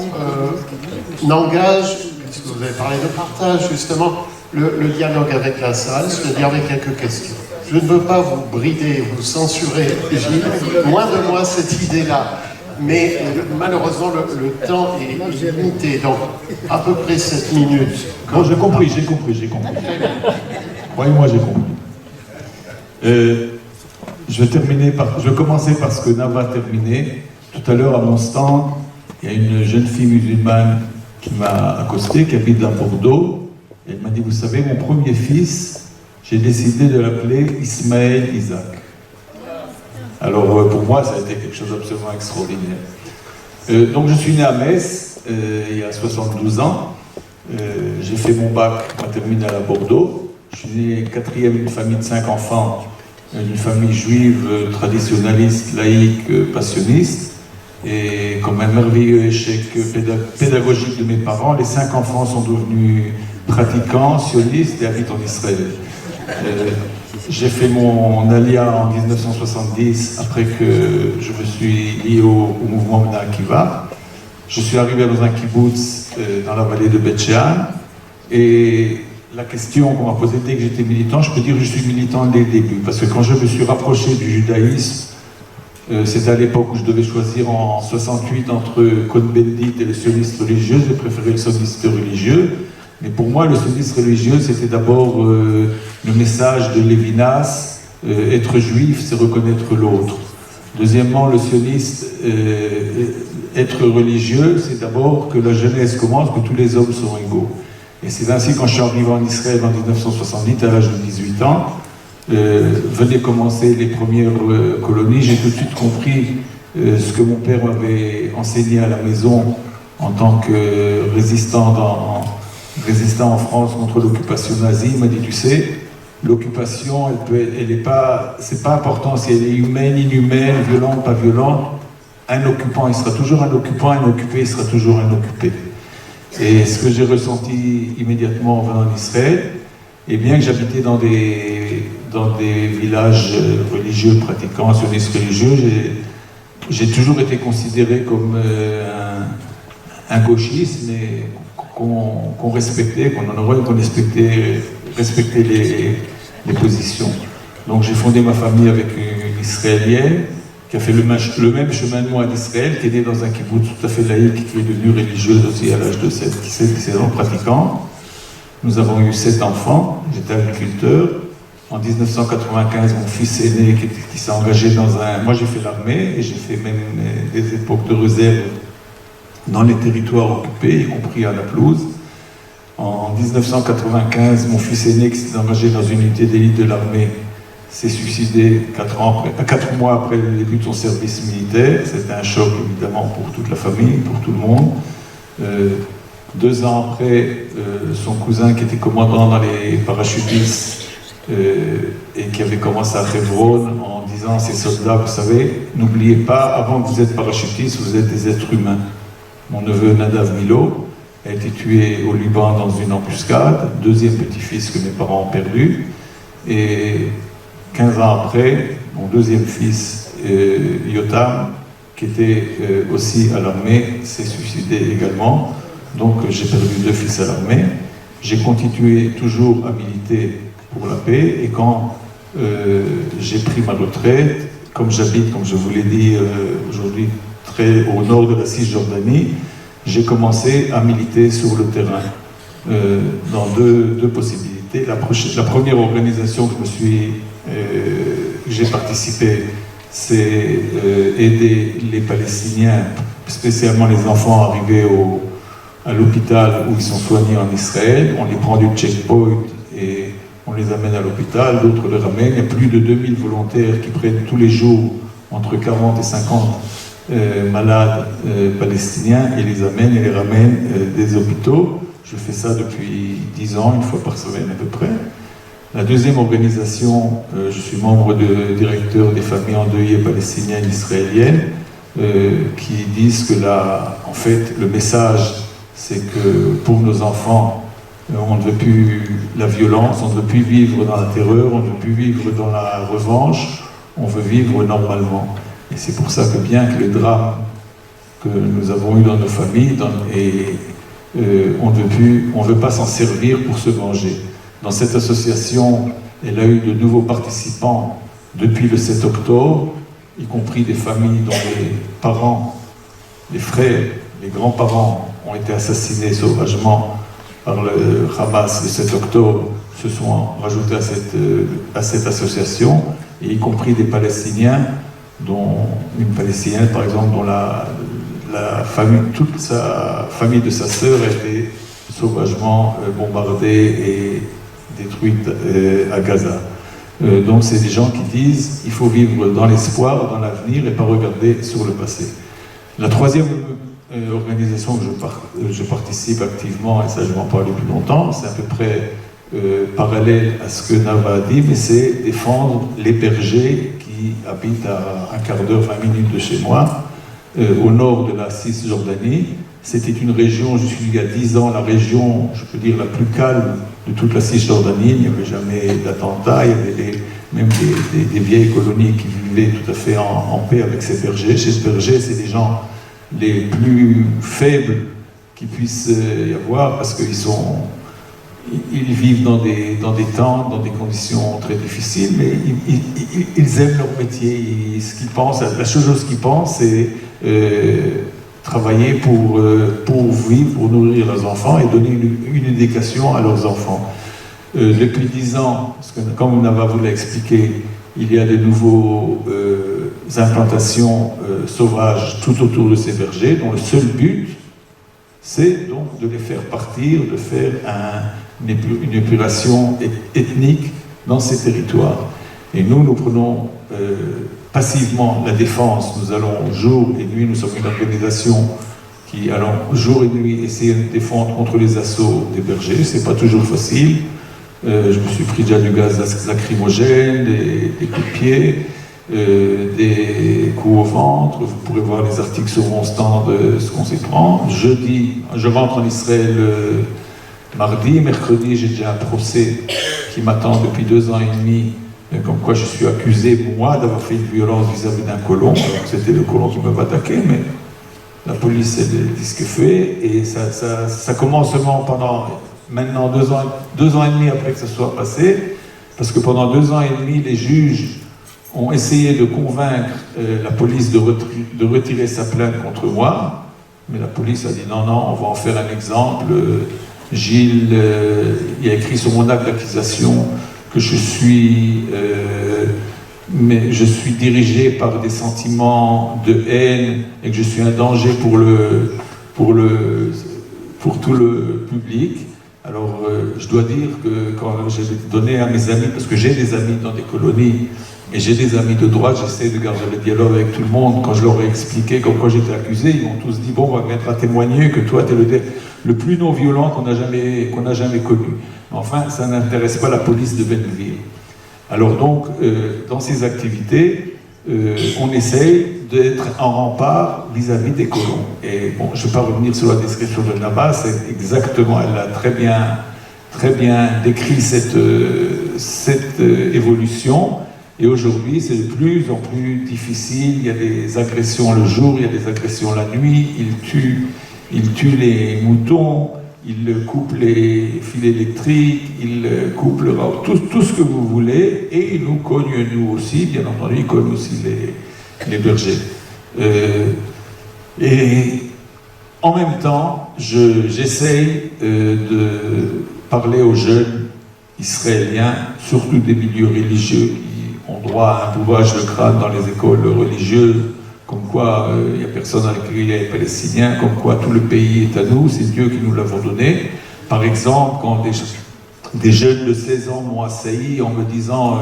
engage, puisque vous avez parlé de partage, justement, le dialogue avec la salle, c'est-à-dire avec quelques questions. Je ne veux pas vous brider, vous censurer, Gilles, loin de moi cette idée-là. Mais malheureusement, le temps est limité, donc à peu près 7 minutes. Bon, j'ai compris. Croyez-moi, j'ai compris. Je vais commencer par ce que Nava a terminé. Tout à l'heure, à mon stand, il y a une jeune fille musulmane qui m'a accosté, qui habite à Bordeaux. Elle m'a dit, vous savez, mon premier fils, j'ai décidé de l'appeler Ismaël Isaac. Alors, pour moi, ça a été quelque chose d'absolument extraordinaire. Donc, je suis né à Metz, il y a 72 ans. J'ai fait mon bac, ma terminale à Bordeaux. Je suis né quatrième d'une famille de 5 enfants, d'une famille juive, traditionnaliste, laïque, passionniste. Et comme un merveilleux échec pédagogique de mes parents, les 5 enfants sont devenus pratiquants, sionistes et habitent en Israël. J'ai fait mon alia en 1970 après que je me suis lié au mouvement Bnei Akiva. Je suis arrivé dans un kibbutz dans la vallée de Beth Shean et la question qu'on m'a posée dès que j'étais militant, je peux dire que je suis militant dès le début parce que quand je me suis rapproché du judaïsme, c'était à l'époque où je devais choisir en 68 entre Cohn-Bendit et le sioniste religieux, j'ai préféré le sioniste religieux. Mais pour moi, le sionisme religieux, c'était d'abord le message de Lévinas, être juif, c'est reconnaître l'autre. Deuxièmement, le sioniste, être religieux, c'est d'abord que la jeunesse commence, que tous les hommes sont égaux. Et c'est ainsi, quand je suis arrivé en Israël en 1970, à l'âge de 18 ans, venaient commencer les premières colonies, j'ai tout de suite compris ce que mon père m'avait enseigné à la maison en tant que résistant en France contre l'occupation nazie. Il m'a dit, tu sais, l'occupation, c'est pas important si elle est humaine, inhumaine, violente, pas violente. Un occupant, il sera toujours un occupant, un occupé, il sera toujours un occupé. Et ce que j'ai ressenti immédiatement en venant en Israël, et bien que j'habitais dans des villages religieux pratiquants, sionistes religieux, j'ai toujours été considéré comme un gauchiste, mais qu'on respectait, qu'on honorait, qu'on respectait les positions. Donc j'ai fondé ma famille avec une Israélienne qui a fait le même chemin que moi d'Israël, qui est née dans un kibbutz tout à fait laïque, qui est devenue religieuse aussi à l'âge de 16 ans pratiquant. Nous avons eu 7 enfants, j'étais agriculteur. En 1995, mon fils aîné qui s'est engagé dans un... Moi j'ai fait l'armée et j'ai fait même des époques de réserve dans les territoires occupés, y compris à la pelouse. En 1995, mon fils aîné qui s'est engagé dans une unité d'élite de l'armée s'est suicidé 4 mois après le début de son service militaire. C'était un choc évidemment pour toute la famille, pour tout le monde. 2 ans après, son cousin qui était commandant dans les parachutistes et qui avait commencé à Hebron en disant à ses soldats, vous savez, n'oubliez pas, avant que vous êtes parachutiste, vous êtes des êtres humains. Mon neveu Nadav Milo a été tué au Liban dans une embuscade, 2e petit-fils que mes parents ont perdu. Et 15 ans après, mon 2e fils, Yotam, qui était aussi à l'armée, s'est suicidé également. Donc j'ai perdu 2 fils à l'armée. J'ai continué toujours à militer pour la paix. Et quand j'ai pris ma retraite, comme j'habite, comme je vous l'ai dit aujourd'hui, très au nord de la Cisjordanie, j'ai commencé à militer sur le terrain dans deux possibilités. La première organisation que j'ai participé, c'est aider les Palestiniens, spécialement les enfants arrivés à l'hôpital où ils sont soignés en Israël. On les prend du checkpoint et on les amène à l'hôpital, d'autres les ramènent. Il y a plus de 2000 volontaires qui prennent tous les jours entre 40 et 50 malades palestiniens et les amène et les ramène des hôpitaux. Je fais ça depuis 10 ans, une fois par semaine à peu près. La deuxième organisation, je suis membre directeur des familles endeuillées palestiniennes israéliennes, qui disent que là, en fait, le message, c'est que pour nos enfants, on ne veut plus la violence, on ne veut plus vivre dans la terreur, on ne veut plus vivre dans la revanche, on veut vivre normalement. Et c'est pour ça que bien que le drame que nous avons eu dans nos familles, on ne veut pas s'en servir pour se venger. Dans cette association, elle a eu de nouveaux participants depuis le 7 octobre, y compris des familles dont les parents, les frères, les grands-parents ont été assassinés sauvagement par le Hamas le 7 octobre, se sont rajoutés à cette association, et y compris des Palestiniens, dont une Palestinienne, par exemple, dont la famille, toute sa famille de sa sœur a été sauvagement bombardée et détruite à Gaza. Donc c'est des gens qui disent il faut vivre dans l'espoir, dans l'avenir et pas regarder sur le passé. La troisième organisation que je participe activement, et ça je vais en parler plus longtemps, c'est à peu près parallèle à ce que Nava a dit, mais c'est défendre les bergers qui habitent à un quart d'heure, 20 minutes de chez moi, au nord de la Cisjordanie. C'était une région, je suis il y a 10 ans, la région, je peux dire, la plus calme de toute la Cisjordanie. Il n'y avait jamais d'attentats, il y avait même des vieilles colonies qui vivaient tout à fait en paix avec ces bergers. Ces bergers, c'est des gens les plus faibles qu'il puisse y avoir, parce qu'ils vivent dans des tentes, dans des conditions très difficiles, mais ils aiment leur métier. Ce qu'ils pensent, la seule chose qu'ils pensent, c'est travailler pour vivre, pour nourrir leurs enfants et donner une éducation à leurs enfants. Depuis 10 ans, parce que, comme Nava vous l'a expliqué, il y a de nouvelles implantations sauvages tout autour de ces bergers, dont le seul but, c'est donc de les faire partir, de faire une épuration ethnique dans ces territoires. Et nous prenons passivement la défense. Nous allons jour et nuit, nous sommes une organisation qui allons jour et nuit essayer de défendre contre les assauts des bergers. C'est pas toujours facile. Je me suis pris déjà du gaz lacrymogène, des coups de pied, des coups au ventre. Vous pourrez voir les articles sur mon stand de ce qu'on s'y prend. Je rentre en Israël mardi. Mercredi, j'ai déjà un procès qui m'attend depuis 2 ans et demi, comme quoi je suis accusé, moi, d'avoir fait une violence vis-à-vis d'un colon. Alors c'était le colon qui m'avait attaqué, mais la police elle dit ce qu'elle fait, et ça commence seulement pendant maintenant 2 ans et demi après que ça soit passé, parce que pendant 2 ans et demi, les juges ont essayé de convaincre la police de retirer sa plainte contre moi, mais la police a dit non, on va en faire un exemple. Gilles, il a écrit sur mon acte d'accusation que je suis dirigé par des sentiments de haine et que je suis un danger pour tout le public. Alors, je dois dire que quand j'ai donné à mes amis, parce que j'ai des amis dans des colonies, et j'ai des amis de droite, j'essaie de garder le dialogue avec tout le monde. Quand je leur ai expliqué comme quoi j'étais accusé, ils m'ont tous dit « Bon, on va mettre à témoigner que toi, tu es le plus non-violent qu'on a jamais connu. » Enfin, ça n'intéresse pas la police de Belleville. Alors donc, dans ces activités, on essaye d'être en rempart vis-à-vis des colons. Et bon, je ne vais pas revenir sur la description de Nava, c'est exactement, elle a très bien décrit cette évolution. Et aujourd'hui, c'est de plus en plus difficile. Il y a des agressions le jour, il y a des agressions la nuit. Ils tuent les moutons, ils coupent les fils électriques, ils coupent tout ce que vous voulez. Et ils nous cognent, nous aussi, bien entendu, ils cognent aussi les bergers. Et en même temps, j'essaye de parler aux jeunes israéliens, surtout des milieux religieux, ont droit à un bourrage de crâne dans les écoles religieuses, comme quoi il n'y a personne à l'accueil les Palestiniens, comme quoi tout le pays est à nous, c'est Dieu qui nous l'avons donné. Par exemple, quand des jeunes de 16 ans m'ont assailli en me disant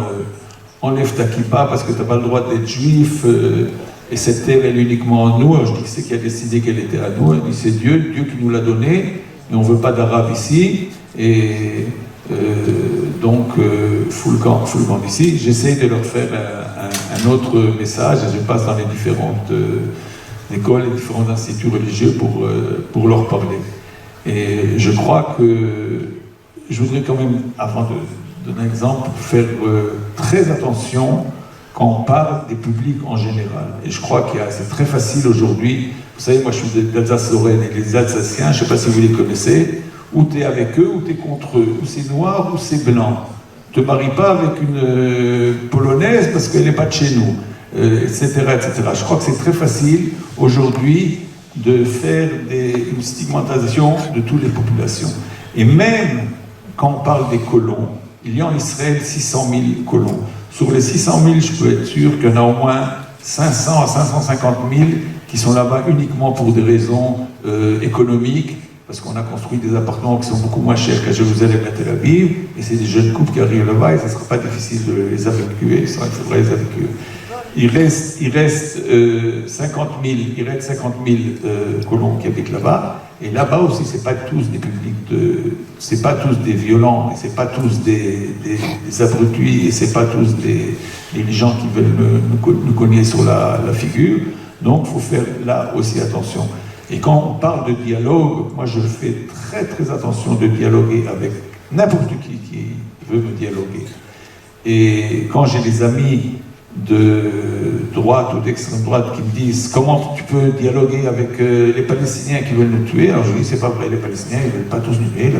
enlève ta kippa parce que tu n'as pas le droit d'être juif, et cette terre, elle est uniquement à nous. Alors je dis que c'est qui a décidé qu'elle était à nous. Elle dit c'est Dieu qui nous l'a donnée, mais on ne veut pas d'Arabes ici, et donc full camp ici. J'essaie de leur faire un autre message, et je passe dans les différentes écoles, les différents instituts religieux pour leur parler. Et je crois que je voudrais quand même, avant de donner un exemple, faire très attention quand on parle des publics en général. Et je crois que c'est très facile aujourd'hui. Vous savez, moi je suis d'Alsace-Lorraine, et les Alsaciens, je ne sais pas si vous les connaissez, ou tu es avec eux, ou tu es contre eux, ou c'est noir, ou c'est blanc. Ne te marie pas avec une Polonaise parce qu'elle n'est pas de chez nous, etc., etc. Je crois que c'est très facile aujourd'hui de faire une stigmatisation de toutes les populations. Et même quand on parle des colons, il y a en Israël 600 000 colons. Sur les 600 000, je peux être sûr qu'il y en a au moins 500 à 550 000 qui sont là-bas uniquement pour des raisons économiques, parce qu'on a construit des appartements qui sont beaucoup moins chers qu'à Jérusalem et à Tel Aviv, et c'est des jeunes couples qui arrivent là-bas, et ça ne sera pas difficile de les évacuer, il faudra les évacuer. Il reste 50 000 colons qui habitent là-bas, et là-bas aussi, c'est pas tous des publics c'est pas tous des violents, et c'est pas tous des abrutis, et c'est pas tous des gens qui veulent nous cogner sur la figure. Donc, il faut faire là aussi attention. Et quand on parle de dialogue, moi je fais très très attention de dialoguer avec n'importe qui veut me dialoguer. Et quand j'ai des amis de droite ou d'extrême droite qui me disent comment tu peux dialoguer avec les Palestiniens qui veulent nous tuer, alors je dis c'est pas vrai, les Palestiniens ils veulent pas tous nous tuer,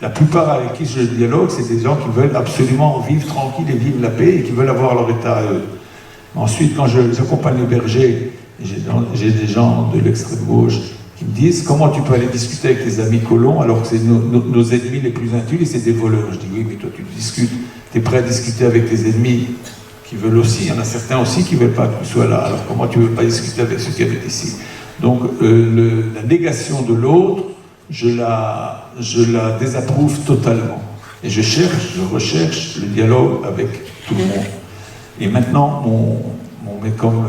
la plupart avec qui je dialogue c'est des gens qui veulent absolument vivre tranquille et vivre la paix et qui veulent avoir leur état à eux. Ensuite quand j'accompagne les bergers, j'ai des gens de l'extrême gauche qui me disent comment tu peux aller discuter avec tes amis colons alors que c'est nos ennemis les plus intimes et c'est des voleurs. Je dis oui mais toi tu discutes, tu es prêt à discuter avec tes ennemis qui veulent aussi, il y en a certains aussi qui ne veulent pas que tu sois là, alors comment tu ne veux pas discuter avec ceux qui habitent ici? Donc la négation de l'autre, je la désapprouve totalement. Et je recherche le dialogue avec tout le monde. Et maintenant, comme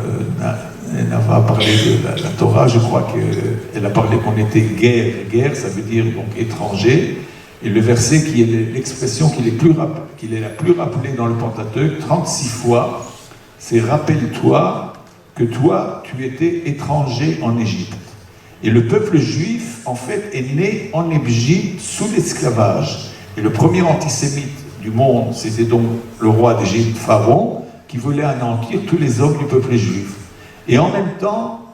Nava a parlé de la Torah, je crois qu'elle a parlé qu'on était guerre, ça veut dire donc étranger. Et le verset qui est l'expression qui est la plus rappelée dans le Pentateuque, 36 fois, c'est « Rappelle-toi que toi, tu étais étranger en Égypte ». Et le peuple juif, en fait, est né en Égypte sous l'esclavage. Et le premier antisémite du monde, c'était donc le roi d'Égypte, Pharaon, qui voulait anéantir tous les hommes du peuple juif. Et en même temps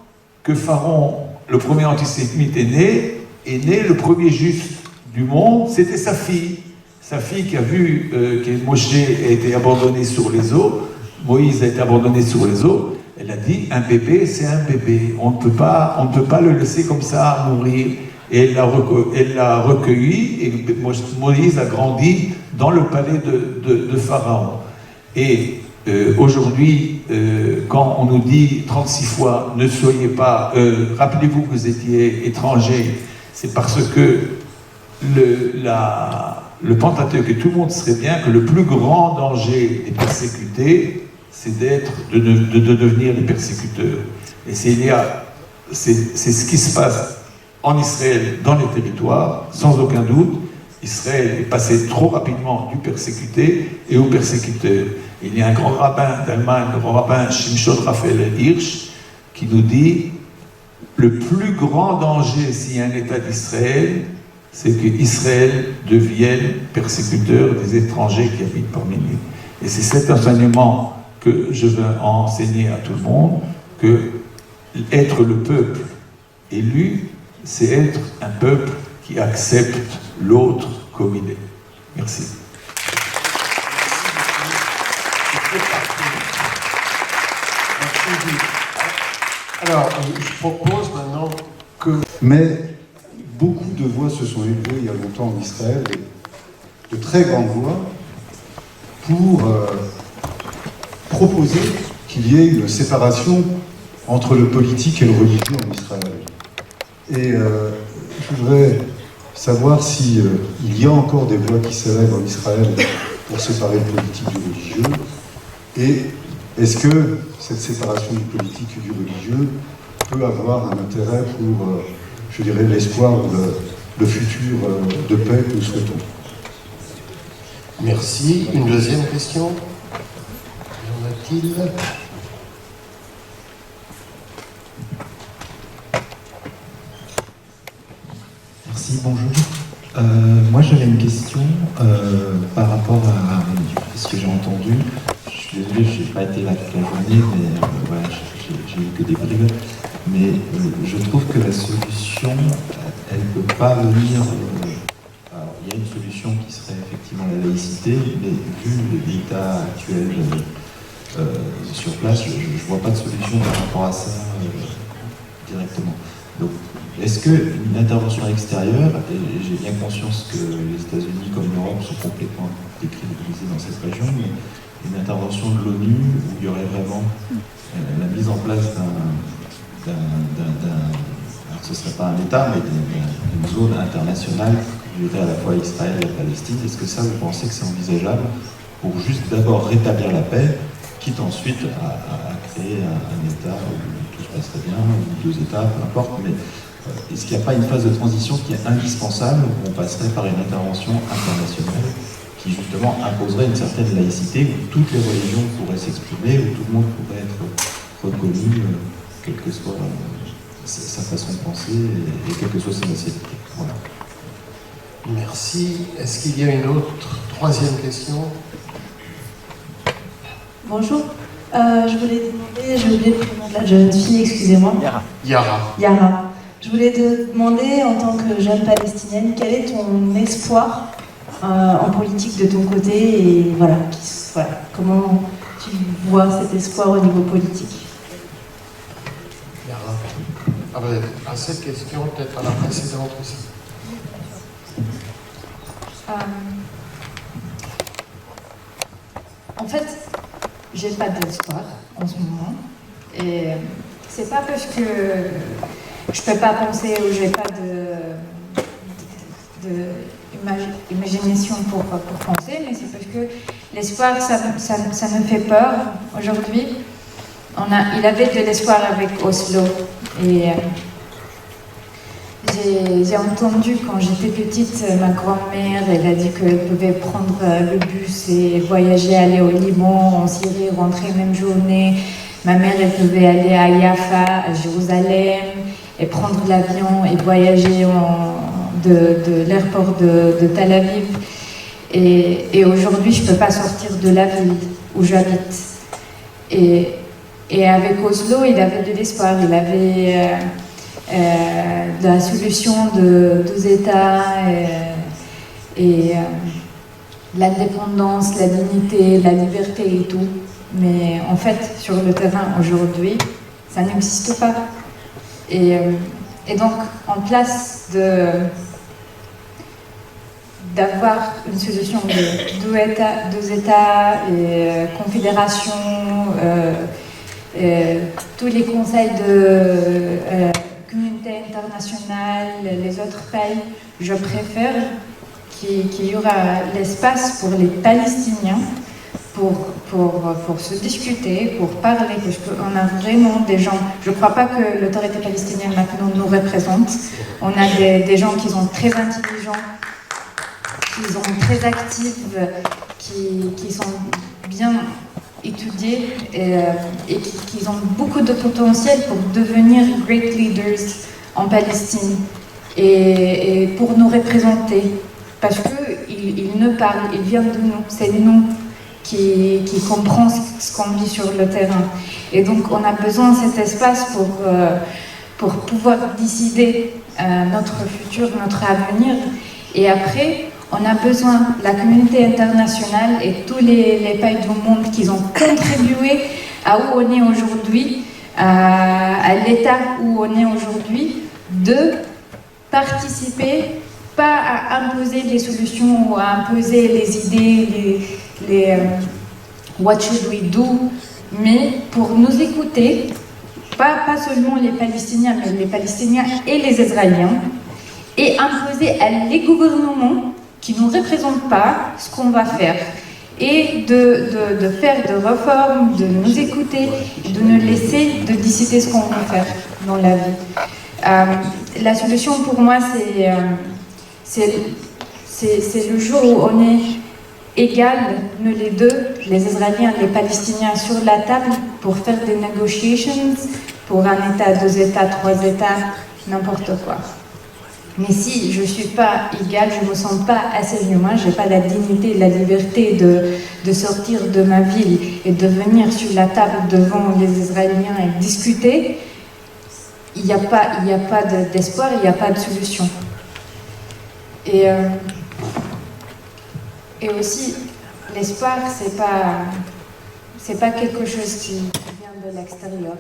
que Pharaon, le premier antisémite, est né le premier juif du monde, c'était sa fille qui a vu que Moshe a été abandonné sur les eaux, Moïse a été abandonné sur les eaux, elle a dit, un bébé, c'est un bébé, on ne peut pas le laisser comme ça mourir. Et elle l'a recueilli, et Moïse a grandi dans le palais de Pharaon. Et aujourd'hui, quand on nous dit 36 fois, ne soyez pas, rappelez-vous que vous étiez étrangers, c'est parce que le Pentateuque, et tout le monde serait bien que le plus grand danger des persécutés, c'est de devenir des persécuteurs. Et c'est ce qui se passe en Israël, dans les territoires, sans aucun doute. Israël est passé trop rapidement du persécuté et au persécuteur. Il y a un grand rabbin d'Allemagne, le grand rabbin Shimshon Raphaël Hirsch, qui nous dit le plus grand danger s'il y a un État d'Israël, c'est qu'Israël devienne persécuteur des étrangers qui habitent parmi nous. Et c'est cet enseignement que je veux enseigner à tout le monde, que être le peuple élu, c'est être un peuple qui accepte l'autre comme il est. Merci. Alors, je propose maintenant que... Mais beaucoup de voix se sont élevées il y a longtemps en Israël, de très grandes voix, pour proposer qu'il y ait une séparation entre le politique et le religieux en Israël. Et je voudrais savoir si il y a encore des voix qui s'élèvent en Israël pour séparer le politique du religieux, et Est-ce que cette séparation du politique et du religieux peut avoir un intérêt pour, je dirais, l'espoir ou le futur de paix que nous souhaitons? Merci. Une deuxième question? Y en a-t-il? Merci, bonjour. Moi j'avais une question par rapport à ce que j'ai entendu. Je suis désolé, je n'ai pas été là toute la journée, mais voilà, j'ai eu que des bribes. Mais je trouve que la solution, elle ne peut pas venir. Alors, il y a une solution qui serait effectivement la laïcité, mais vu l'état actuel sur place, je ne vois pas de solution par rapport à ça directement. Donc, est-ce qu'une intervention extérieure, et j'ai bien conscience que les États-Unis comme l'Europe sont complètement décrédibilisés dans cette région, mais une intervention de l'ONU où il y aurait vraiment la mise en place alors ce ne serait pas un État, mais d'une zone internationale qui dirait à la fois Israël et la Palestine, est-ce que ça, vous pensez que c'est envisageable pour juste d'abord rétablir la paix, quitte ensuite à créer un État où tout se passerait bien, ou deux États, peu importe, mais est-ce qu'il n'y a pas une phase de transition qui est indispensable, où on passerait par une intervention internationale qui justement imposerait une certaine laïcité, où toutes les religions pourraient s'exprimer, où tout le monde pourrait être reconnu, quelle que soit sa façon de penser et quelle que soit ses nationalités. Voilà. Merci. Est-ce qu'il y a une autre, troisième question? Bonjour. Je voulais demander, j'ai oublié le prénom de la jeune fille, excusez-moi. Yara. Yara. Je voulais te demander, en tant que jeune palestinienne, quel est ton espoir en politique de ton côté et voilà, comment tu vois cet espoir au niveau politique? Yara. À cette question, peut-être à la précédente aussi. En fait, j'ai pas d'espoir en ce moment. Et c'est pas parce que je peux pas penser ou j'ai pas d'imagination pour penser, mais c'est parce que l'espoir, ça me fait peur. Aujourd'hui, il avait de l'espoir avec Oslo. Et j'ai entendu quand j'étais petite, ma grand-mère, elle a dit qu'elle pouvait prendre le bus et voyager, aller au Liban, en Syrie, rentrer même journée. Ma mère, elle pouvait aller à Jaffa, à Jérusalem, et prendre l'avion et voyager de l'aéroport de Tel Aviv. Et aujourd'hui, je ne peux pas sortir de la ville où j'habite. Et avec Oslo, il avait de l'espoir, il avait de la solution de deux États et l'indépendance, la dignité, la liberté et tout. Mais en fait, sur le terrain aujourd'hui, ça n'existe pas. Et donc, en place d'avoir une solution de deux États et confédération, tous les conseils de communauté internationale, les autres pays, je préfère qu'il y aura l'espace pour les Palestiniens pour se discuter, pour parler, parce qu'on a vraiment des gens, je ne crois pas que l'autorité palestinienne maintenant nous représente, on a des gens qui sont très intelligents, qui sont très actifs, qui sont bien étudiés et qui ont beaucoup de potentiel pour devenir great leaders en Palestine et pour nous représenter, parce qu'ils nous parlent, ils viennent de nous, c'est nous qui comprend ce qu'on vit sur le terrain. Et donc on a besoin de cet espace pour pouvoir décider notre futur, notre avenir. Et après, on a besoin de la communauté internationale et tous les pays du monde qui ont contribué à où on est aujourd'hui, à l'état où on est aujourd'hui, de participer, pas à imposer des solutions ou à imposer les idées, les what should we do, mais pour nous écouter, pas seulement les Palestiniens, mais les Palestiniens et les Israéliens, et imposer à les gouvernements qui ne nous représentent pas ce qu'on va faire. et de faire des réformes, de nous écouter, de nous laisser de décider ce qu'on veut faire dans la vie. La solution pour moi, c'est le jour où on est égal, nous les deux, les Israéliens et les Palestiniens, sur la table pour faire des negotiations pour un État, 2 États, 3 États, n'importe quoi. Mais si je ne suis pas égale, je ne me sens pas assez humain, je n'ai pas la dignité, la liberté de sortir de ma ville et de venir sur la table devant les Israéliens et discuter, il n'y a pas d'espoir, il n'y a pas de solution. Et aussi, l'espoir, c'est pas quelque chose qui vient de l'extérieur.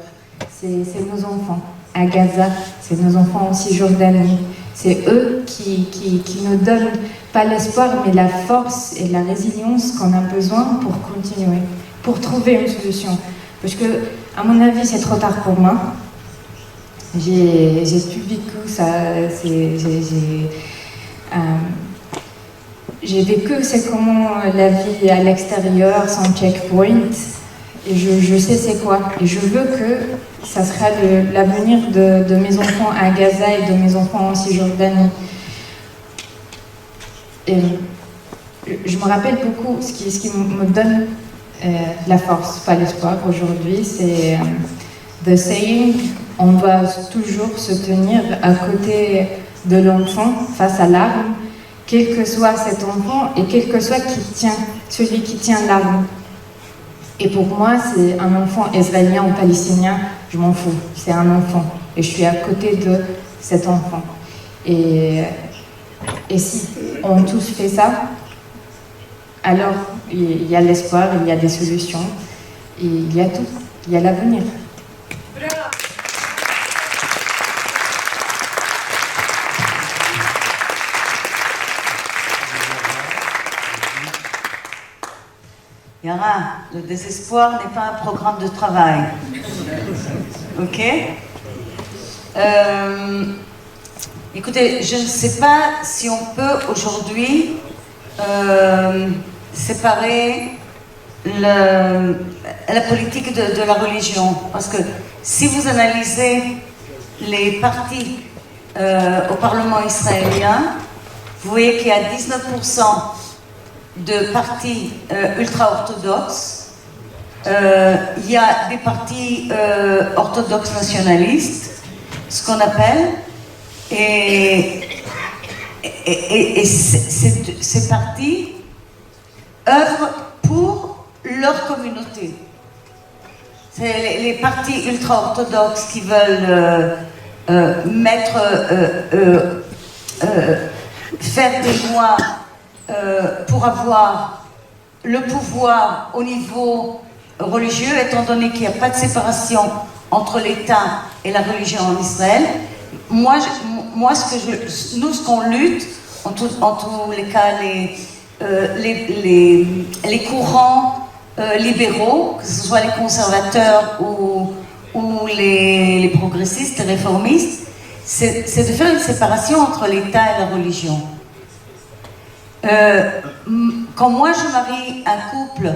C'est nos enfants à Gaza, c'est nos enfants en Cisjordanie. C'est eux qui nous donnent pas l'espoir, mais la force et la résilience qu'on a besoin pour continuer, pour trouver une solution. Parce que, à mon avis, c'est trop tard pour moi. J'ai tout vécu ça. J'ai vécu c'est comment la vie à l'extérieur, sans checkpoint. Et je sais c'est quoi. Et je veux que ça sera l'avenir de mes enfants à Gaza et de mes enfants en Cisjordanie. Et je me rappelle beaucoup ce qui me donne la force, pas l'espoir aujourd'hui, c'est the saying, on va toujours se tenir à côté de l'enfant face à l'arme, quel que soit cet enfant et quel que soit celui qui tient l'arme. Et pour moi, c'est un enfant israélien ou palestinien, je m'en fous, c'est un enfant. Et je suis à côté de cet enfant. Et si on tous fait ça, alors il y a l'espoir, il y a des solutions, et il y a tout, il y a l'avenir. Yara, le désespoir n'est pas un programme de travail. Ok? Écoutez, je ne sais pas si on peut aujourd'hui séparer la politique de la religion. Parce que si vous analysez les partis au Parlement israélien, vous voyez qu'il y a 19% de partis ultra-orthodoxes. Il y a des partis orthodoxes nationalistes, ce qu'on appelle, et ces partis œuvrent pour leur communauté. C'est les partis ultra-orthodoxes qui veulent faire des lois pour avoir le pouvoir au niveau religieux, étant donné qu'il n'y a pas de séparation entre l'État et la religion en Israël. Nous, ce qu'on lutte, en tous les cas, les courants libéraux, que ce soit les conservateurs ou les progressistes, les réformistes, c'est de faire une séparation entre l'État et la religion. Quand moi je marie un couple,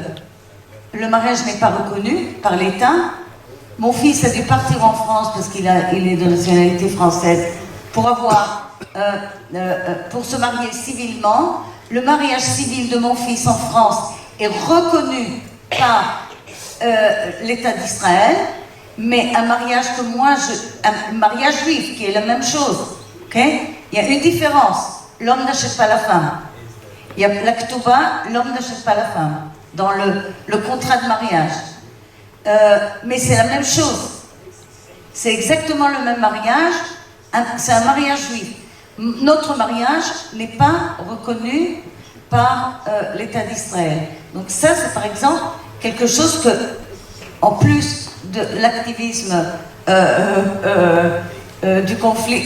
le mariage n'est pas reconnu par l'État. Mon fils a dû partir en France parce qu'il est de nationalité française pour se marier civilement. Le mariage civil de mon fils en France est reconnu par l'État d'Israël, mais un mariage un mariage juif qui est la même chose. Okay? Il y a une différence. L'homme n'achète pas la femme. Il y a la ketouba, l'homme n'achète pas la femme dans le contrat de mariage. Mais c'est la même chose. C'est exactement le même mariage. C'est un mariage juif. Notre mariage n'est pas reconnu par l'État d'Israël. Donc ça, c'est par exemple quelque chose que, en plus de l'activisme du conflit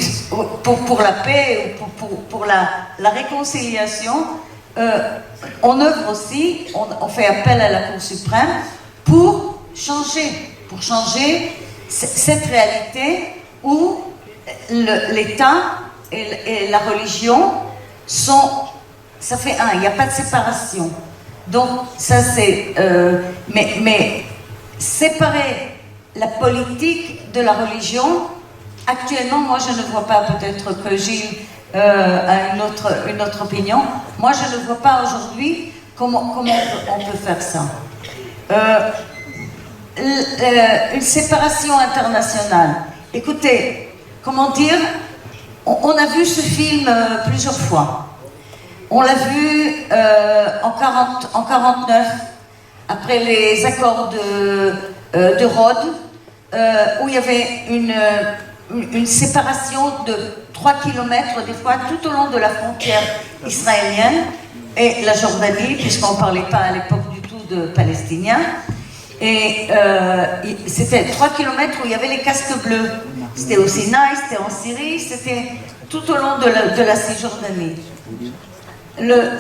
pour la paix, pour la réconciliation, on œuvre aussi, on fait appel à la Cour suprême pour changer cette réalité où l'État et la religion ça fait un, il n'y a pas de séparation. Donc ça c'est... mais séparer la politique de la religion, actuellement, moi je ne vois pas, peut-être que Gilles a une autre opinion, moi je ne vois pas aujourd'hui comment on peut faire ça. Une séparation internationale. Écoutez, comment dire, on a vu ce film plusieurs fois. On l'a vu en 49, après les accords de Rhodes, où il y avait une séparation de 3 km des fois tout au long de la frontière israélienne et la Jordanie, puisqu'on ne parlait pas à l'époque du tout de Palestiniens. Et c'était 3 km où il y avait les casques bleus. C'était au Sinaï, c'était en Syrie, c'était tout au long de la Cisjordanie. Le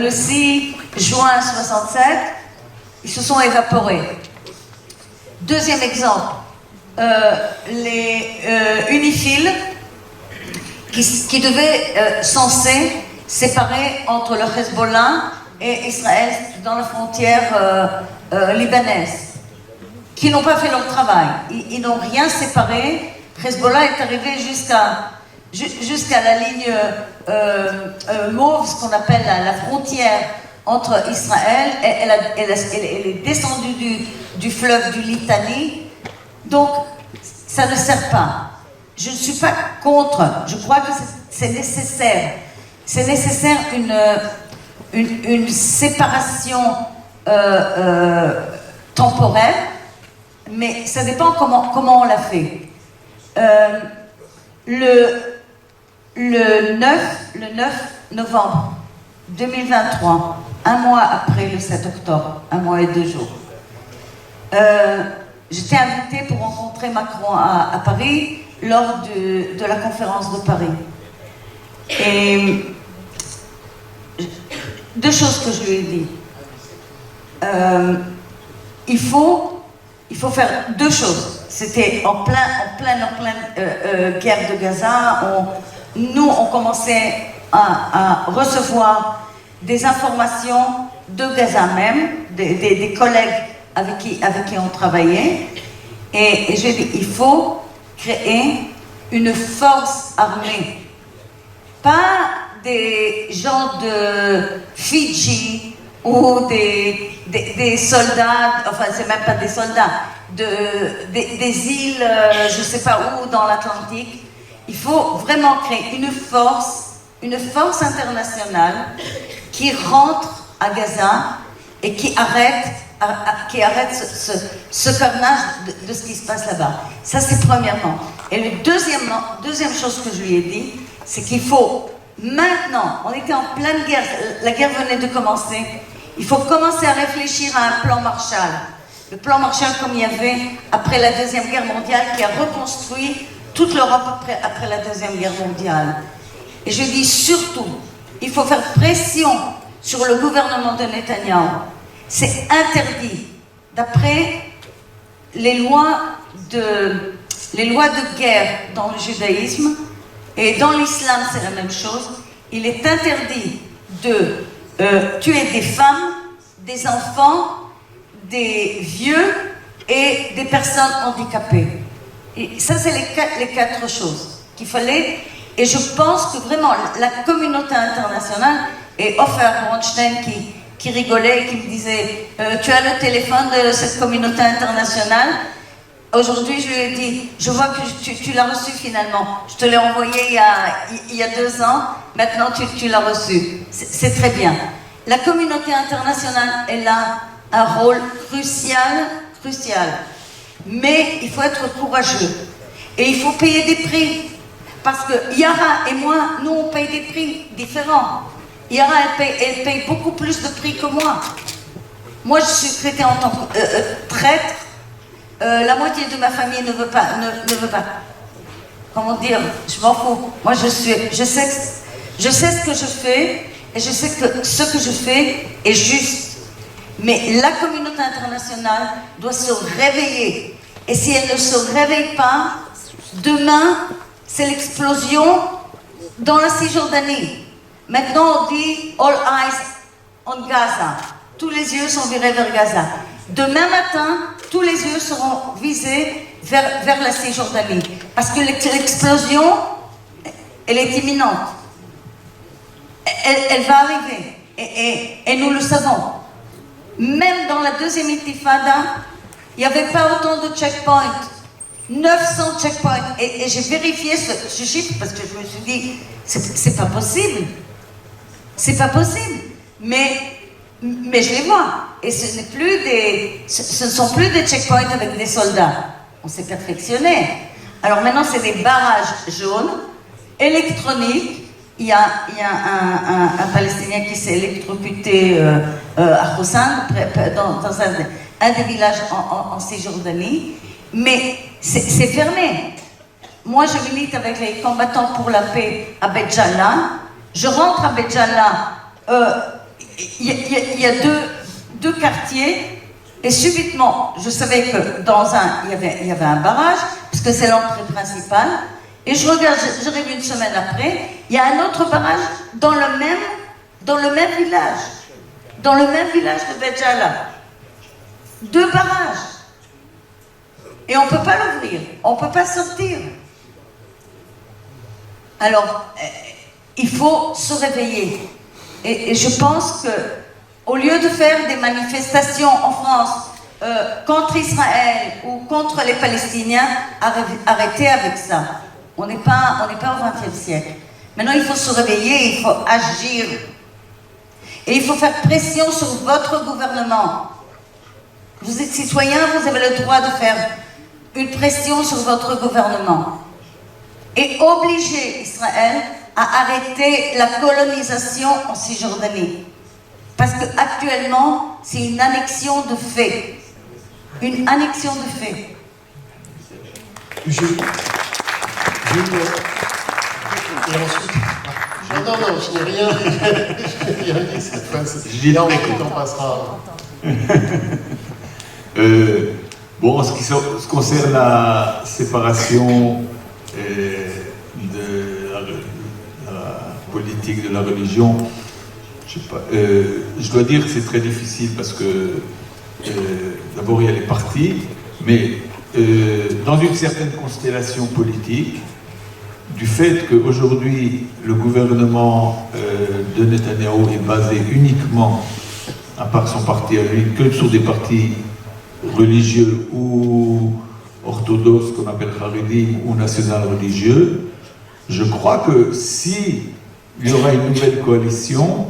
6 juin 67, ils se sont évaporés. Deuxième exemple, les UNIFIL qui devaient censés séparer entre le Hezbollah et Israël dans la frontière libanaise, qui n'ont pas fait leur travail. Ils n'ont rien séparé. Hezbollah est arrivé jusqu'à la ligne mauve, ce qu'on appelle la frontière entre Israël, et elle est descendue du fleuve du Litani. Donc, ça ne sert pas. Je ne suis pas contre. Je crois que c'est nécessaire. C'est nécessaire une séparation temporaire, mais ça dépend comment on l'a fait. Le 9 novembre 2023, un mois après le 7 octobre, un mois et 2 jours, j'étais invitée pour rencontrer Macron à Paris lors de la conférence de Paris. Et deux choses que je lui ai dit. Il faut faire deux choses. C'était en pleine guerre de Gaza. Nous, on commençait à recevoir des informations de Gaza même, des collègues avec qui on travaillait. Et j'ai dit, il faut créer une force armée. Pas des gens de Fidji ou des soldats, enfin c'est même pas des soldats, des îles, je sais pas où, dans l'Atlantique. Il faut vraiment créer une force internationale qui rentre à Gaza et qui arrête ce carnage de ce qui se passe là-bas. Ça c'est premièrement. Et le deuxième chose que je lui ai dit, c'est qu'il faut maintenant, on était en pleine guerre, la guerre venait de commencer, il faut commencer à réfléchir à un plan Marshall. Le plan Marshall comme il y avait après la Deuxième Guerre mondiale, qui a reconstruit toute l'Europe après la Deuxième Guerre mondiale. Et je dis surtout, il faut faire pression sur le gouvernement de Netanyahou. C'est interdit. D'après les lois de guerre dans le judaïsme, et dans l'islam c'est la même chose, il est interdit de tuer des femmes, des enfants, des vieux et des personnes handicapées. Et ça c'est les quatre choses qu'il fallait. Et je pense que vraiment la communauté internationale, et Ofer Bronstein qui rigolait et qui me disait tu as le téléphone de cette communauté internationale. Aujourd'hui, je lui ai dit, je vois que tu l'as reçu finalement. Je te l'ai envoyé il y a 2 ans, maintenant tu l'as reçu. C'est très bien. La communauté internationale, elle a un rôle crucial. Mais il faut être courageux. Et il faut payer des prix. Parce que Yara et moi, nous, on paye des prix différents. Yara, elle paye beaucoup plus de prix que moi. Moi, je suis traitée en tant que traître. La moitié de ma famille ne veut pas. Comment dire? Je m'en fous. Moi, je sais ce que je fais et je sais que ce que je fais est juste. Mais la communauté internationale doit se réveiller. Et si elle ne se réveille pas, demain, c'est l'explosion dans la Cisjordanie. Maintenant, on dit all eyes on Gaza. Tous les yeux sont virés vers Gaza. Demain matin, tous les yeux seront visés vers la Cisjordanie. Parce que l'explosion, elle est imminente. Elle va arriver. Et nous le savons. Même dans la deuxième intifada, il n'y avait pas autant de checkpoints. 900 checkpoints. Et j'ai vérifié ce chiffre parce que je me suis dit, c'est pas possible. C'est pas possible. Mais je les vois. Et ce ne sont plus des checkpoints avec des soldats. On s'est perfectionné. Alors maintenant, c'est des barrages jaunes, électroniques. Il y a un Palestinien qui s'est électrocuté à Hossam, dans un des villages en Cisjordanie. Mais c'est fermé. Moi, je milite avec les combattants pour la paix à Bet Jala. Je rentre à Bet Jala. Il y a deux quartiers. Et subitement, je savais que il y avait un barrage, parce que c'est l'entrée principale. Et je regarde, j'arrive une semaine après, il y a un autre barrage dans le même village. Dans le même village de Bet Jala. 2 barrages. Et on ne peut pas l'ouvrir, on ne peut pas sortir. Alors, il faut se réveiller. Et je pense que, au lieu de faire des manifestations en France contre Israël ou contre les Palestiniens, arrêtez avec ça. On n'est pas au XXe siècle. Maintenant, il faut se réveiller, il faut agir. Et il faut faire pression sur votre gouvernement. Vous êtes citoyen, vous avez le droit de faire une pression sur votre gouvernement. Et obliger Israël à arrêter la colonisation en Cisjordanie. Parce qu'actuellement, c'est une annexion de fait. Une annexion de fait. Et ensuite... Non, je n'ai rien, je n'ai rien dit cette fois. Je dis non, mais on passera. Bon, en ce qui concerne la séparation de la politique de la religion, je sais pas, je dois dire que c'est très difficile parce que d'abord il y a les partis, mais dans une certaine constellation politique, du fait qu'aujourd'hui le gouvernement de Netanyahou est basé uniquement, à part son parti à lui, que sur des partis religieux ou orthodoxes qu'on appelle Haredim ou national religieux, je crois que si il y aura une nouvelle coalition,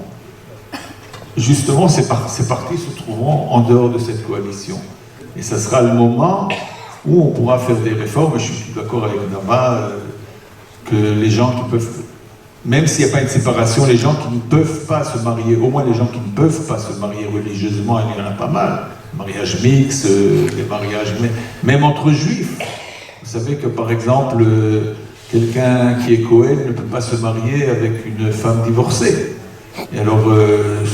justement ces partis se trouveront en dehors de cette coalition. Et ça sera le moment où on pourra faire des réformes. Je suis d'accord avec Nama que les gens qui peuvent, même s'il n'y a pas une séparation, les gens qui ne peuvent pas se marier, au moins les gens qui ne peuvent pas se marier religieusement, il y en a pas mal. Mariage mixte, les mariages, même entre juifs. Vous savez que par exemple, quelqu'un qui est Cohen ne peut pas se marier avec une femme divorcée. Et alors,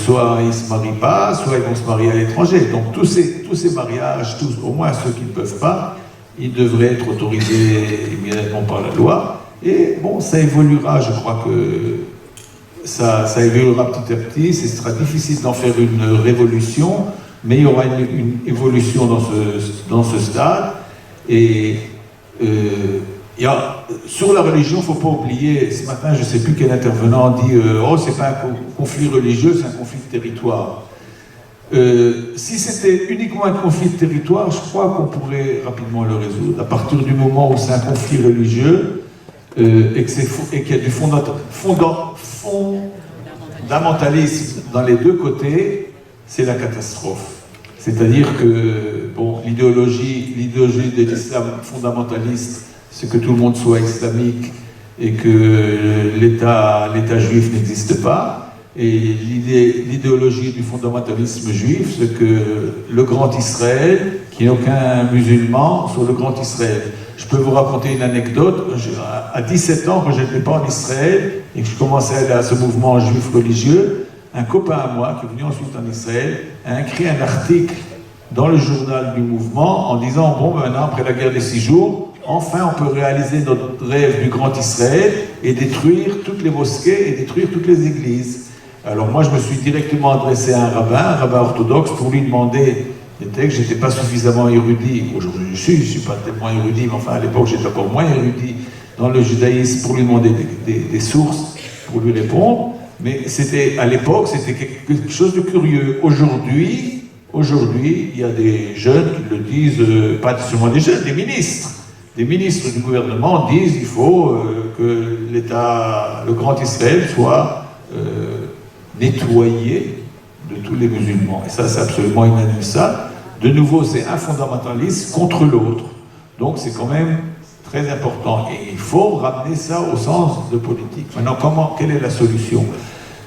soit ils ne se marient pas, soit ils vont se marier à l'étranger. Donc tous ces mariages, au moins ceux qui ne peuvent pas, ils devraient être autorisés immédiatement par la loi. Et bon, ça évoluera, je crois que ça évoluera petit à petit. Ce sera difficile d'en faire une révolution, mais il y aura une évolution dans ce stade. Et sur la religion, il ne faut pas oublier, ce matin, je ne sais plus quel intervenant dit oh, c'est pas un conflit religieux, c'est un conflit de territoire. Si c'était uniquement un conflit de territoire, je crois qu'on pourrait rapidement le résoudre. À partir du moment où c'est un conflit religieux, et qu'il y a du fondamentalisme dans les deux côtés, c'est la catastrophe. C'est-à-dire que bon, l'idéologie de l'islam fondamentaliste, c'est que tout le monde soit islamique et que l'État juif n'existe pas. Et l'idéologie du fondamentalisme juif, c'est que le grand Israël, qu'il n'y ait aucun musulman sur le grand Israël. Je peux vous raconter une anecdote. À 17 ans, quand je n'étais pas en Israël et que je commençais à aller à ce mouvement juif religieux, un copain à moi, qui est venu ensuite en Israël, a écrit un article dans le journal du mouvement en disant « Bon, maintenant, après la guerre des 6 jours, enfin, on peut réaliser notre rêve du grand Israël et détruire toutes les mosquées et détruire toutes les églises. » Alors moi, je me suis directement adressé à un rabbin orthodoxe, pour lui demander des textes. Je n'étais pas suffisamment érudit. Aujourd'hui, je suis pas tellement érudit, mais enfin, à l'époque, j'étais encore moins érudit dans le judaïsme, pour lui demander des sources, pour lui répondre. Mais c'était, à l'époque, c'était quelque chose de curieux. Aujourd'hui, il y a des jeunes qui le disent, pas seulement des jeunes, des ministres. Des ministres du gouvernement disent qu'il faut que l'État, le Grand Israël, soit nettoyé de tous les musulmans. Et ça, c'est absolument inadmissible. De nouveau, c'est un fondamentaliste contre l'autre. Donc, c'est quand même très important. Et il faut ramener ça au sens de politique. Maintenant, quelle est la solution?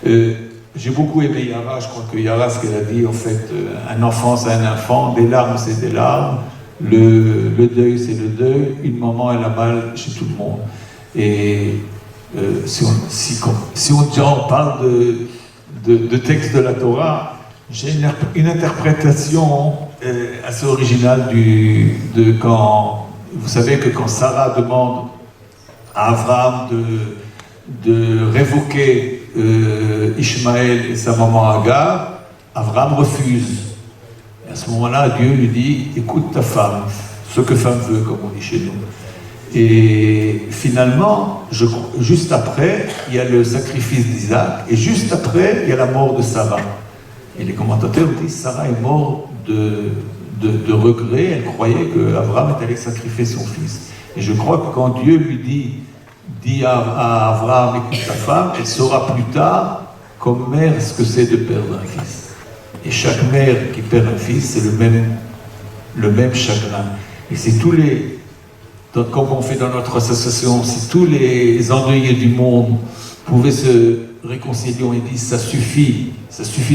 J'ai beaucoup aimé Yara. Je crois que Yara, ce qu'elle a dit, en fait, un enfant, c'est un enfant, des larmes, c'est des larmes, le deuil, c'est le deuil, une maman, elle a mal chez tout le monde. Et si on parle de texte de la Torah, j'ai une interprétation assez originale de quand, vous savez que quand Sarah demande à Abraham de révoquer Ishmaël et sa maman Agar, Abraham refuse. Et à ce moment-là, Dieu lui dit, écoute ta femme, ce que femme veut, comme on dit chez nous. Et finalement, juste après, il y a le sacrifice d'Isaac, et juste après, il y a la mort de Sarah. Et les commentateurs disent, Sarah est morte de regret, elle croyait qu'Abraham était allé sacrifier son fils. Et je crois que quand Dieu lui dit à Abraham, écoute ta femme, elle saura plus tard, comme mère, ce que c'est de perdre un fils. Et chaque mère qui perd un fils, c'est le même chagrin. Et c'est comme on fait dans notre association, si tous les endeuillés du monde pouvaient se réconcilier et dire ça suffit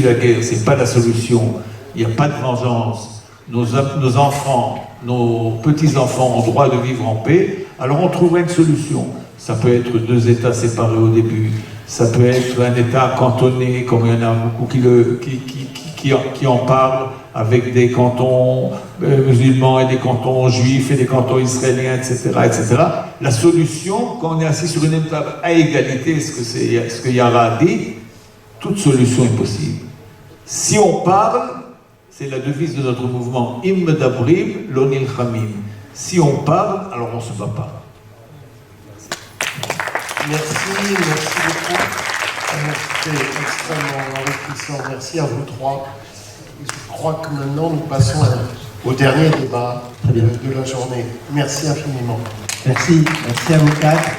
la guerre, c'est pas la solution, il n'y a pas de vengeance, nos enfants, nos petits-enfants ont droit de vivre en paix, alors on trouverait une solution. Ça peut être 2 États séparés au début, ça peut être un État cantonné, comme il y en a beaucoup qui en parlent, avec des cantons musulmans et des cantons juifs et des cantons israéliens, etc., etc. La solution, quand on est assis sur une table à égalité, ce que Yara a dit, toute solution est possible. Si on parle, c'est la devise de notre mouvement, Im Medabrim, Lo Nilchamim. Si on parle, alors on ne se bat pas. Merci beaucoup. C'était extrêmement enrichissant. Merci à vous trois. Je crois que maintenant nous passons au dernier débat de la journée. Merci infiniment. Merci à vous quatre.